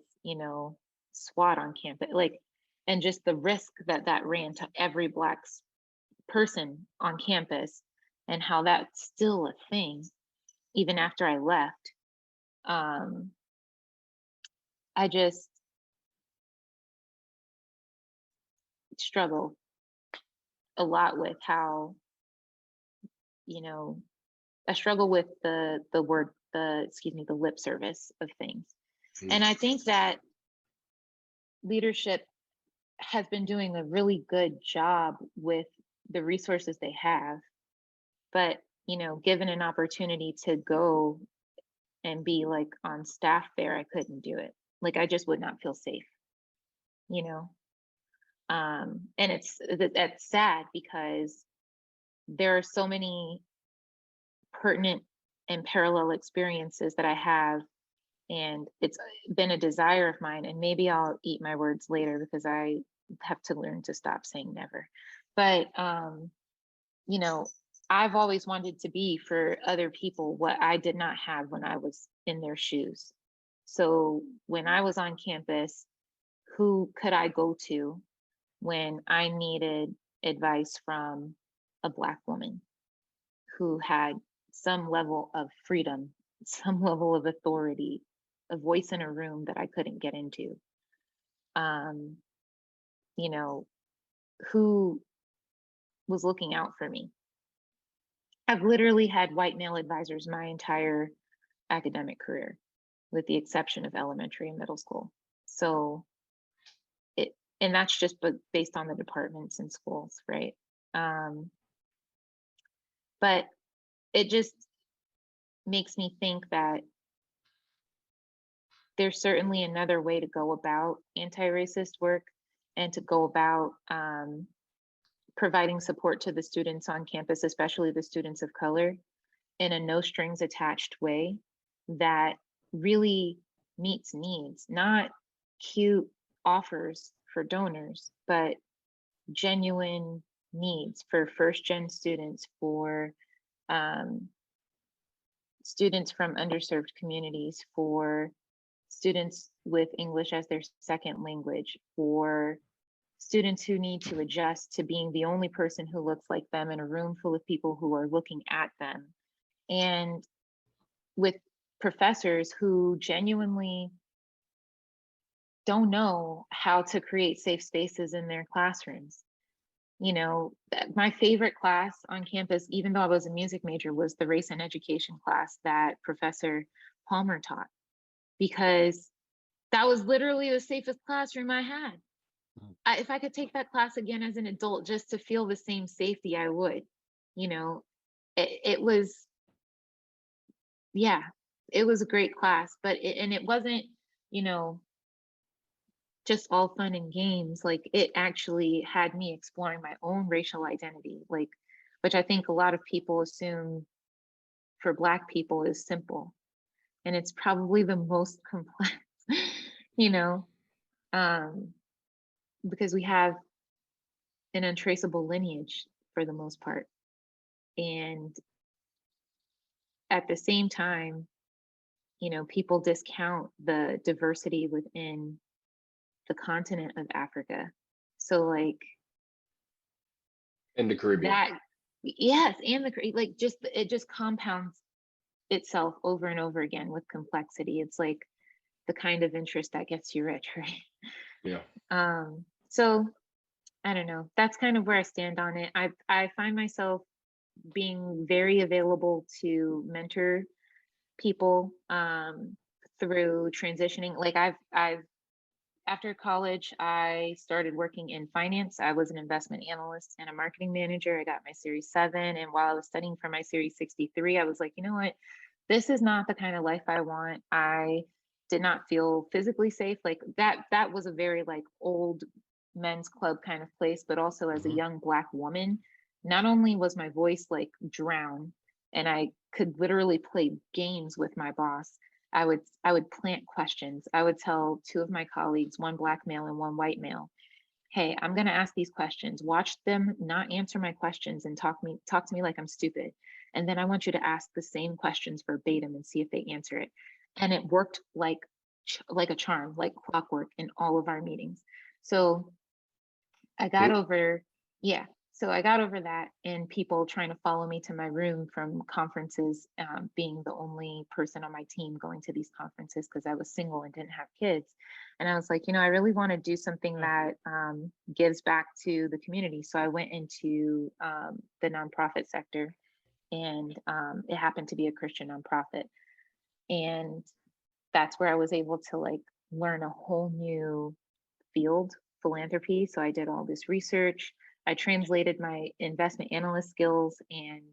SWAT on campus, and just the risk that ran to every Black person on campus, and how that's still a thing even after I left. I just struggle a lot with how, I struggle with the lip service of things. And I think that leadership has been doing a really good job with the resources they have, but given an opportunity to go and be like on staff there, I couldn't do it. Like I just would not feel safe, and that's sad, because there are so many pertinent and parallel experiences that I have, and it's been a desire of mine. And maybe I'll eat my words later, because I have to learn to stop saying never. But I've always wanted to be for other people what I did not have when I was in their shoes. So when I was on campus, who could I go to when I needed advice from a Black woman who had some level of freedom, some level of authority, a voice in a room that I couldn't get into? Who was looking out for me? I've literally had white male advisors my entire academic career, with the exception of elementary and middle school. So and that's just based on the departments and schools, right? But it just makes me think that there's certainly another way to go about anti-racist work, and to go about providing support to the students on campus, especially the students of color, in a no strings attached way that really meets needs, not cute offers for donors, but genuine needs for first gen students, for students from underserved communities, for students with English as their second language, for students who need to adjust to being the only person who looks like them in a room full of people who are looking at them, and with professors who genuinely don't know how to create safe spaces in their classrooms. You know, my favorite class on campus, even though I was a music major, was the race and education class that Professor Palmer taught, because that was literally the safest classroom I had. If I could take that class again as an adult just to feel the same safety, I would. You know, it was, yeah, it was a great class, but it wasn't, you know, just all fun and games. Like, it actually had me exploring my own racial identity, like, which I think a lot of people assume for Black people is simple, and it's probably the most complex, you know, um, because we have an untraceable lineage for the most part. And at the same time, you know, people discount the diversity within the continent of Africa. So, like, In the Caribbean. that, yes, and like, just it just compounds itself over and over again with complexity. It's like the kind of interest that gets you rich, right? Yeah. So I don't know. That's kind of where I stand on it. I find myself being very available to mentor people through transitioning. Like, I've after college, I started working in finance. I was an investment analyst and a marketing manager. I got my Series 7. And while I was studying for my Series 63, I was like, you know what? This is not the kind of life I want. I did not feel physically safe. Like, that was a very, like, old men's club kind of place, but also as a young Black woman, not only was my voice like drowned and I could literally play games with my boss, I would plant questions. I would tell two of my colleagues, one Black male and one white male, hey, I'm going to ask these questions. Watch them not answer my questions and talk to me like I'm stupid. And then I want you to ask the same questions verbatim and see if they answer it. And it worked like a charm, like clockwork in all of our meetings. So I got over, yeah. So I got over that, and people trying to follow me to my room from conferences, being the only person on my team going to these conferences because I was single and didn't have kids. And I was like, you know, I really want to do something that gives back to the community. So I went into the nonprofit sector, and it happened to be a Christian nonprofit. And that's where I was able to, like, learn a whole new field, philanthropy. So I did all this research. I translated my investment analyst skills and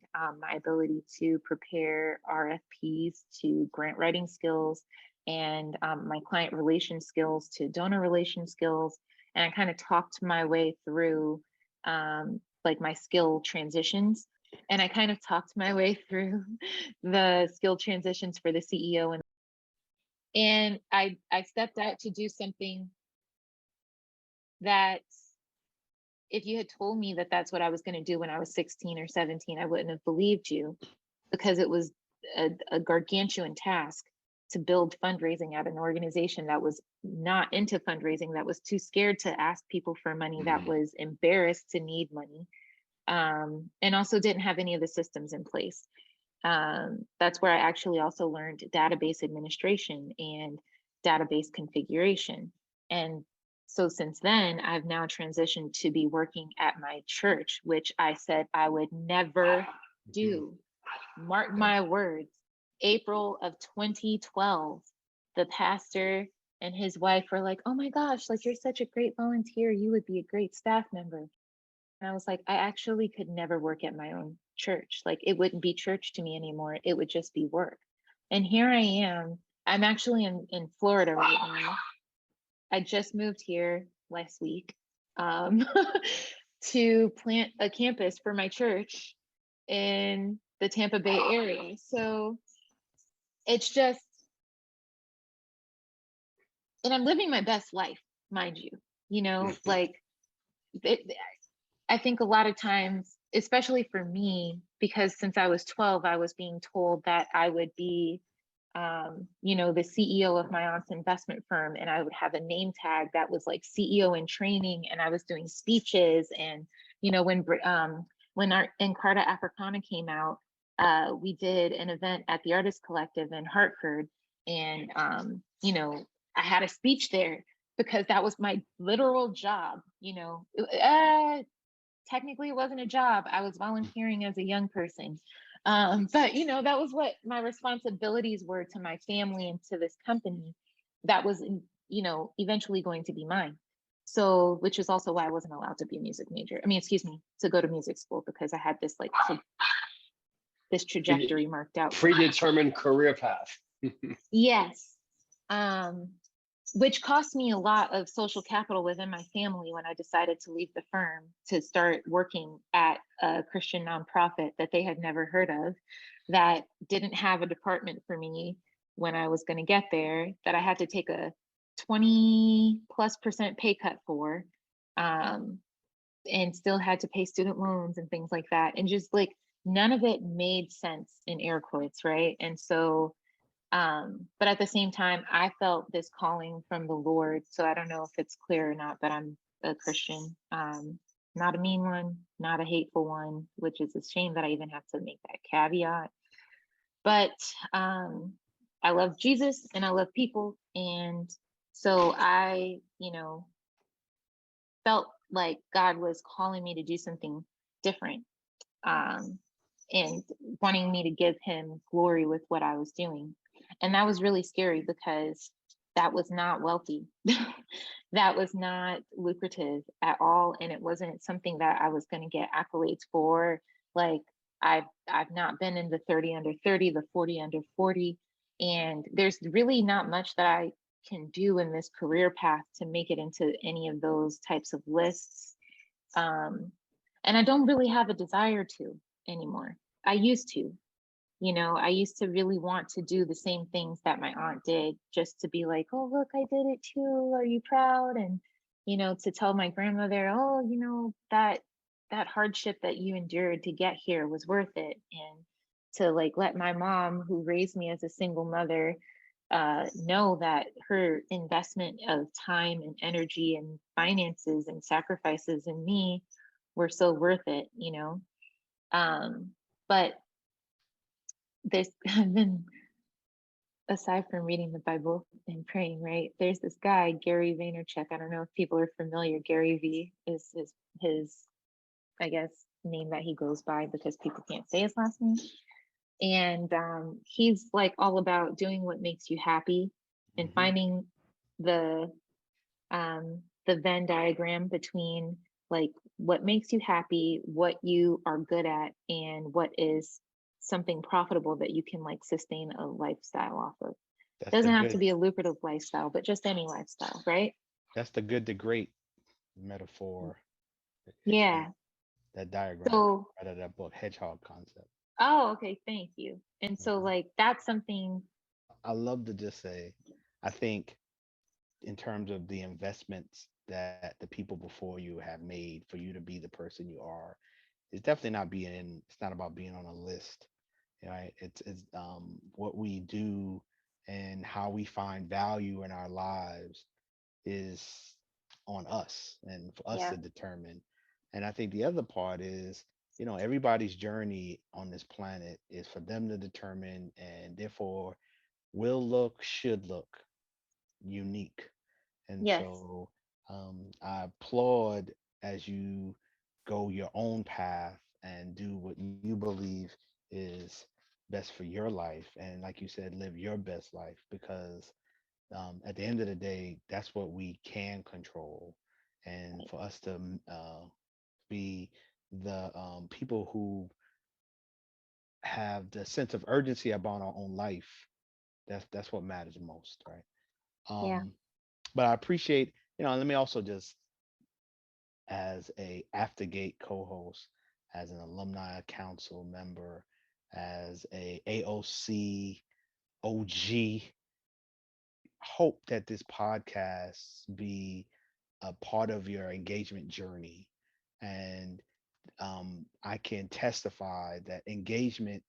my ability to prepare RFPs to grant writing skills, and my client relation skills to donor relation skills. And I kind of talked my way through like my skill transitions. And I kind of talked my way through the skill transitions for the CEO. And I stepped out to do something that, if you had told me that that's what I was going to do when I was 16 or 17, I wouldn't have believed you, because it was a gargantuan task to build fundraising at an organization that was not into fundraising, that was too scared to ask people for money, that was embarrassed to need money, and also didn't have any of the systems in place. That's where I actually also learned database administration and database configuration. And so since then, I've now transitioned to be working at my church, which I said I would never do. Mark my words, April of 2012, the pastor and his wife were like, oh my gosh, like, you're such a great volunteer. You would be a great staff member. And I was like, I actually could never work at my own church. Like, it wouldn't be church to me anymore. It would just be work. And here I am. I'm actually in Florida right now. I just moved here last week to plant a campus for my church in the Tampa Bay area. So it's just, and I'm living my best life, mind you, like it, I think a lot of times, especially for me, because since I was 12, I was being told that I would be, the CEO of my aunt's investment firm, and I would have a name tag that was like CEO in training, and I was doing speeches. And when our Encarta Africana came out, we did an event at the Artist Collective in Hartford, and I had a speech there because that was my literal job. Technically it wasn't a job. I was volunteering as a young person. But that was what my responsibilities were to my family and to this company that was, eventually going to be mine. So, which is also why I wasn't allowed to be a music major. I mean, excuse me, to go to music school, because I had this this trajectory marked out. Predetermined career path. Yes. Which cost me a lot of social capital within my family when I decided to leave the firm to start working at a Christian nonprofit that they had never heard of, that didn't have a department for me when I was going to get there, that I had to take a 20+% pay cut for, and still had to pay student loans and things like that. And just like none of it made sense, in air quotes, right? And so but at the same time, I felt this calling from the Lord. So I don't know if it's clear or not, but I'm a Christian, not a mean one, not a hateful one, which is a shame that I even have to make that caveat. But I love Jesus and I love people. And so I, felt like God was calling me to do something different, and wanting me to give him glory with what I was doing. And that was really scary because that was not wealthy. That was not lucrative at all. And it wasn't something that I was going to get accolades for. Like I've not been in the 30 under 30, the 40 under 40. And there's really not much that I can do in this career path to make it into any of those types of lists. And I don't really have a desire to anymore. I used to. I used to really want to do the same things that my aunt did, just to be like, oh, look, I did it too. Are you proud? And, to tell my grandmother, oh, that hardship that you endured to get here was worth it. And to like let my mom, who raised me as a single mother, know that her investment of time and energy and finances and sacrifices in me were so worth it, but there's been, aside from reading the Bible and praying, right? There's this guy, Gary Vaynerchuk. I don't know if people are familiar. Gary V is his I guess, name that he goes by because people can't say his last name. And he's like all about doing what makes you happy and finding the Venn diagram between like what makes you happy, what you are good at, and what is something profitable that you can like sustain a lifestyle off of. It doesn't have to be a lucrative lifestyle, but just any lifestyle, right? That's the good to great metaphor. Yeah. That diagram so, out of that book, Hedgehog Concept. Oh, okay. Thank you. And so like that's something I love to just say, I think in terms of the investments that the people before you have made for you to be the person you are, it's definitely not it's not about being on a list, right? It's what we do and how we find value in our lives is on us and for us to determine. And I think the other part is, everybody's journey on this planet is for them to determine, and therefore should look unique. And so I applaud as you go your own path and do what you believe is best for your life. And like you said, live your best life, because at the end of the day, that's what we can control. And for us to be the people who have the sense of urgency about our own life, that's what matters most, right? But I appreciate, let me also just, as a Aftergate co-host, as an alumni council member, as a AOC OG, hope that this podcast be a part of your engagement journey. And I can testify that engagement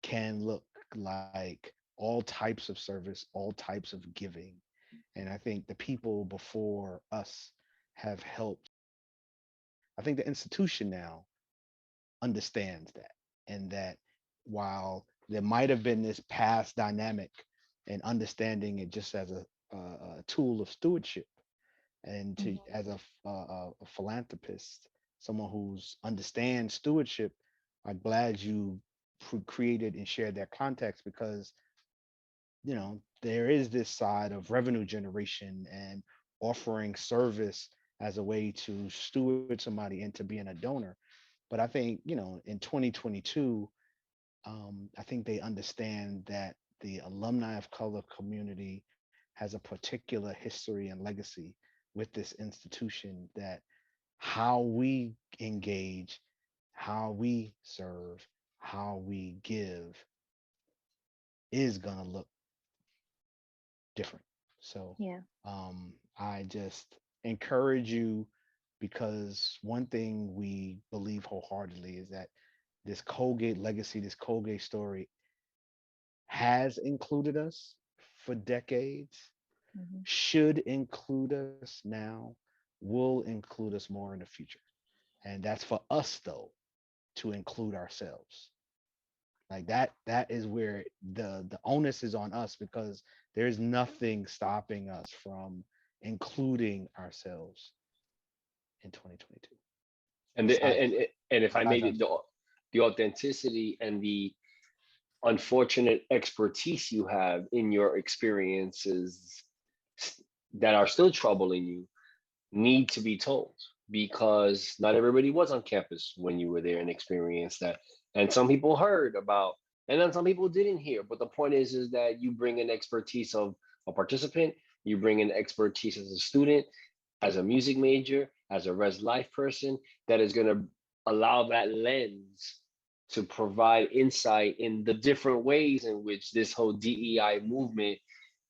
can look like all types of service, all types of giving. And I think the people before us have helped. I think the institution now understands that, and that while there might have been this past dynamic and understanding it just as a tool of stewardship, and to as a philanthropist, someone who's understands stewardship, I'm glad you created and shared that context, because there is this side of revenue generation and offering service as a way to steward somebody into being a donor. But I think, in 2022, I think they understand that the alumni of color community has a particular history and legacy with this institution, that how we engage, how we serve, how we give is going to look different. So Yeah. I just encourage you, because one thing we believe wholeheartedly is that this Colgate legacy, this Colgate story has included us for decades, Hmm. should include us now, will include us more in the future. And that's for us, though, to include ourselves. Like that is where the onus is on us, because there's nothing stopping us from including ourselves in 2022, And besides and if I may, besides our the authenticity and the unfortunate expertise you have in your experiences that are still troubling you need to be told, because not everybody was on campus when you were there and experienced that. And some people heard about, and then some people didn't hear. But the point is that you bring an expertise of a participant, you bring an expertise as a student, as a music major, as a res life person, that is going to allow that lens to provide insight in the different ways in which this whole DEI movement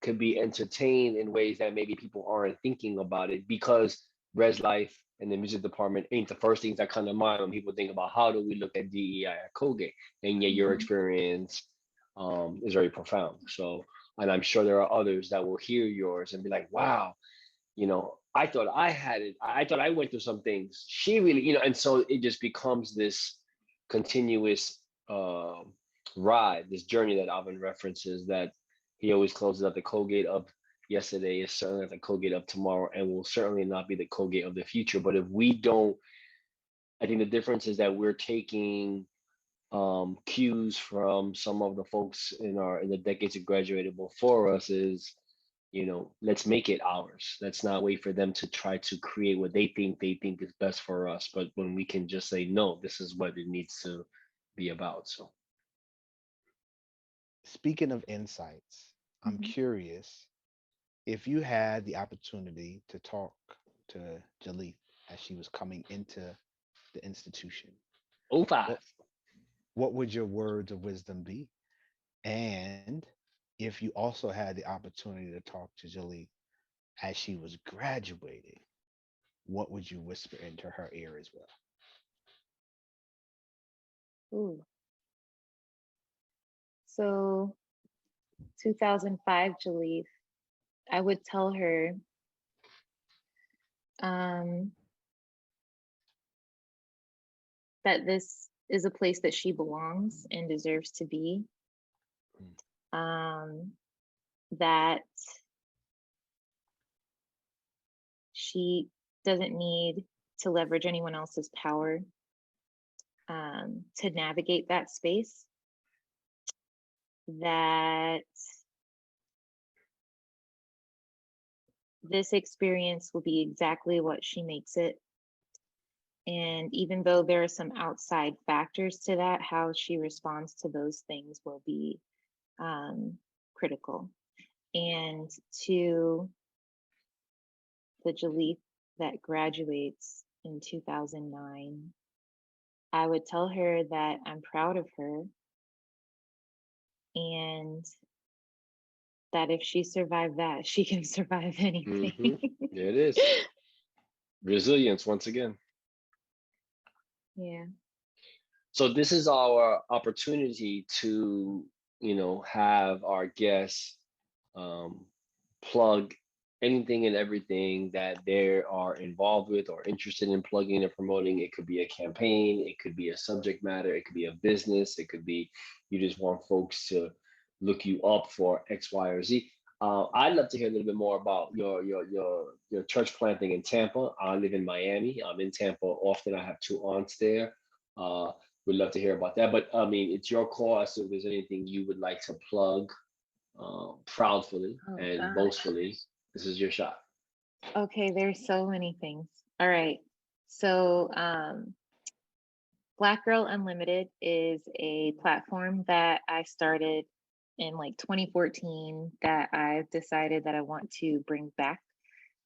could be entertained in ways that maybe people aren't thinking about it, because res life and the music department ain't the first things that come to mind when people think about how do we look at DEI at Colgate. And yet your Hmm. experience is very profound. So, and I'm sure there are others that will hear yours and be like, wow, I thought I had it. I thought I went through some things. She really, and so it just becomes this continuous ride, this journey that Alvin references, that he always closes up. The Colgate of yesterday is certainly not the Colgate of tomorrow, and will certainly not be the Colgate of the future. But if we don't, I think the difference is that we're taking cues from some of the folks in the decades that graduated before us. Is let's make it ours. Let's not wait for them to try to create what they think is best for us. But when we can just say, no, this is what it needs to be about. So, Speaking of insights, I'm Hmm. curious if you had the opportunity to talk to Jaleith as she was coming into the institution, oh what five. what would your words of wisdom be? And if you also had the opportunity to talk to Jaleith as she was graduating, what would you whisper into her ear as well? Ooh. So 2005, Jaleith, I would tell her, um, that this is a place that she belongs and deserves to be. Mm. Um, that she doesn't need to leverage anyone else's power, to navigate that space. That this experience will be exactly what she makes it. And even though there are some outside factors to that, how she responds to those things will be critical. And to the Jaleith that graduates in 2009, I would tell her that I'm proud of her and that if she survived that, she can survive anything. There it is. Resilience once again. Yeah. So this is our opportunity to, have our guests plug anything and everything that they are involved with or interested in plugging and promoting. It could be a campaign, it could be a subject matter, it could be a business, it could be you just want folks to look you up for X, Y, or Z. I'd love to hear a little bit more about your church planting in Tampa. I live in Miami. I'm in Tampa often. I have two aunts there. We'd love to hear about that. But I mean, it's your call. So if there's anything you would like to plug proudfully and boastfully, this is your shot. Okay, there's so many things. All right. So Black Girl Unlimited is a platform that I started in like 2014 that I've decided that I want to bring back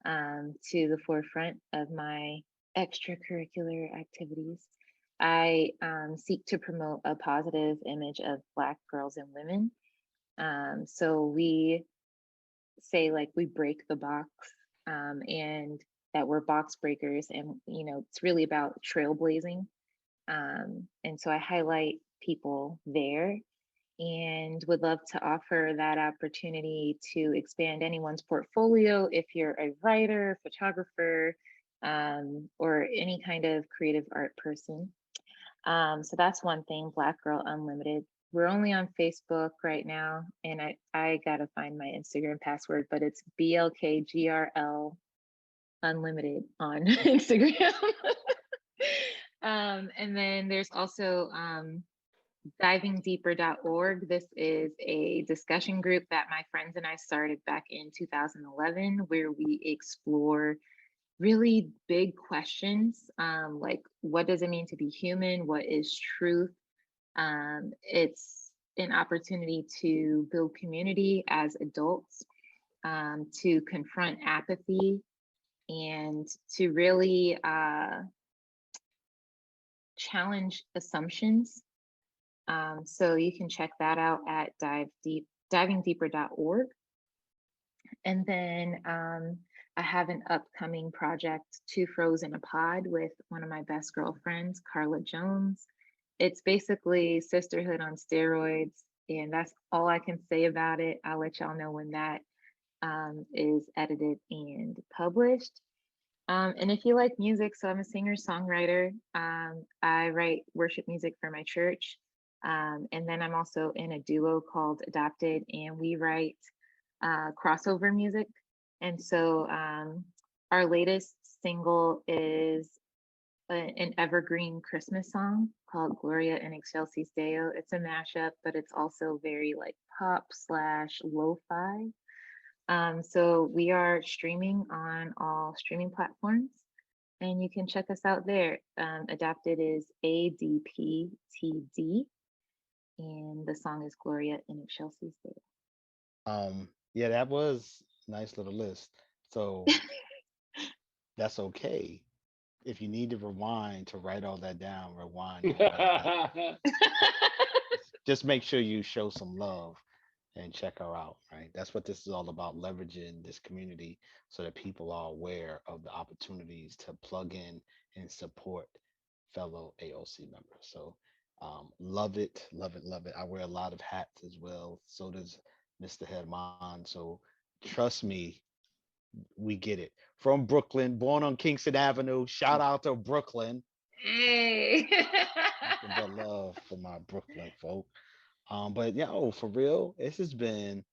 to the forefront of my extracurricular activities. I seek to promote a positive image of Black girls and women. So we say like we break the box and that we're box breakers, and it's really about trailblazing. And so I highlight people there and would love to offer that opportunity to expand anyone's portfolio if you're a writer, photographer, or any kind of creative art person. So that's one thing, Black Girl Unlimited. We're only on Facebook right now, and I gotta find my Instagram password, but it's BLKGRL Unlimited on Instagram. And then there's also divingdeeper.org. This is a discussion group that my friends and I started back in 2011, where we explore really big questions, like what does it mean to be human? What is truth? It's an opportunity to build community as adults, to confront apathy, and to really challenge assumptions. So you can check that out at divingdeeper.org. And then I have an upcoming project, Two Froze in a Pod, with one of my best girlfriends, Carla Jones. It's basically sisterhood on steroids, and that's all I can say about it. I'll let y'all know when that is edited and published. And if you like music, so I'm a singer-songwriter. I write worship music for my church. And then I'm also in a duo called Adopted, and we write crossover music. And so our latest single is an evergreen Christmas song called Gloria in Excelsis Deo. It's a mashup, but it's also very like pop / lo-fi. So we are streaming on all streaming platforms, and you can check us out there. Adopted is ADPTD, and the song is Gloria in Excelsis Deo. Yeah, that was a nice little list. So that's okay. If you need to rewind to write all that down, rewind. And write that. Just make sure you show some love and check her out, right? That's what this is all about, leveraging this community so that people are aware of the opportunities to plug in and support fellow AOC members. So love it, love it, love it. I wear a lot of hats as well. So does Mr. Herman. So trust me, we get it. From Brooklyn, born on Kingston Avenue. Shout out to Brooklyn. Hey. But love for my Brooklyn folk. But yeah, for real, this has been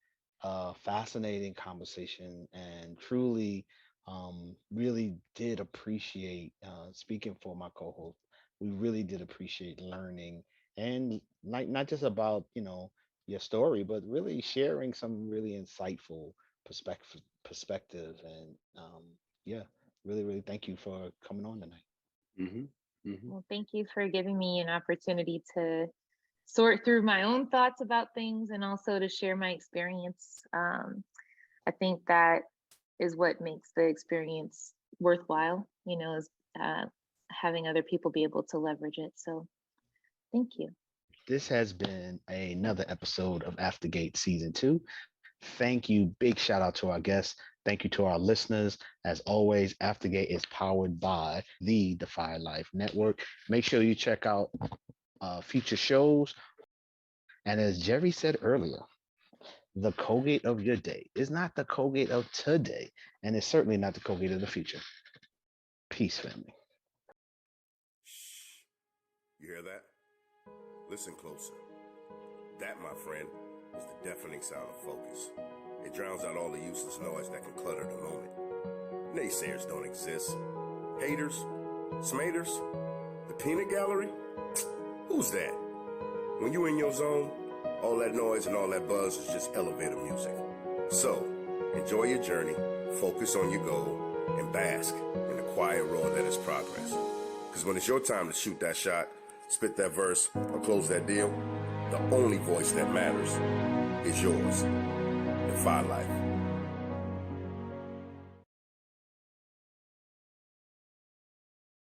a fascinating conversation, and truly, really did appreciate speaking for my co-host. We really did appreciate learning, and like not just about your story, but really sharing some really insightful perspectives. And yeah, really, really thank you for coming on tonight. Well, thank you for giving me an opportunity to sort through my own thoughts about things and also to share my experience. I think that is what makes the experience worthwhile, is having other people be able to leverage it. So thank you. This has been another episode of Aftergate Season 2. Thank you. Big shout out to our guests. Thank you to our listeners. As always, Aftergate is powered by the Defy Life Network. Make sure you check out future shows. And as Jerry said earlier, the Colgate of your day is not the Colgate of today, and it's certainly not the Colgate of the future. Peace, family. Shh. You hear that? Listen closer. That, my friend, is the deafening sound of focus. It drowns out all the useless noise that can clutter the moment. Naysayers don't exist. Haters? Smaters? The peanut gallery? Who's that? When you in your zone, all that noise and all that buzz is just elevator music. So, enjoy your journey, focus on your goal, and bask in the quiet roar that is progress. Because when it's your time to shoot that shot, spit that verse, or close that deal, the only voice that matters is yours. Defy Life.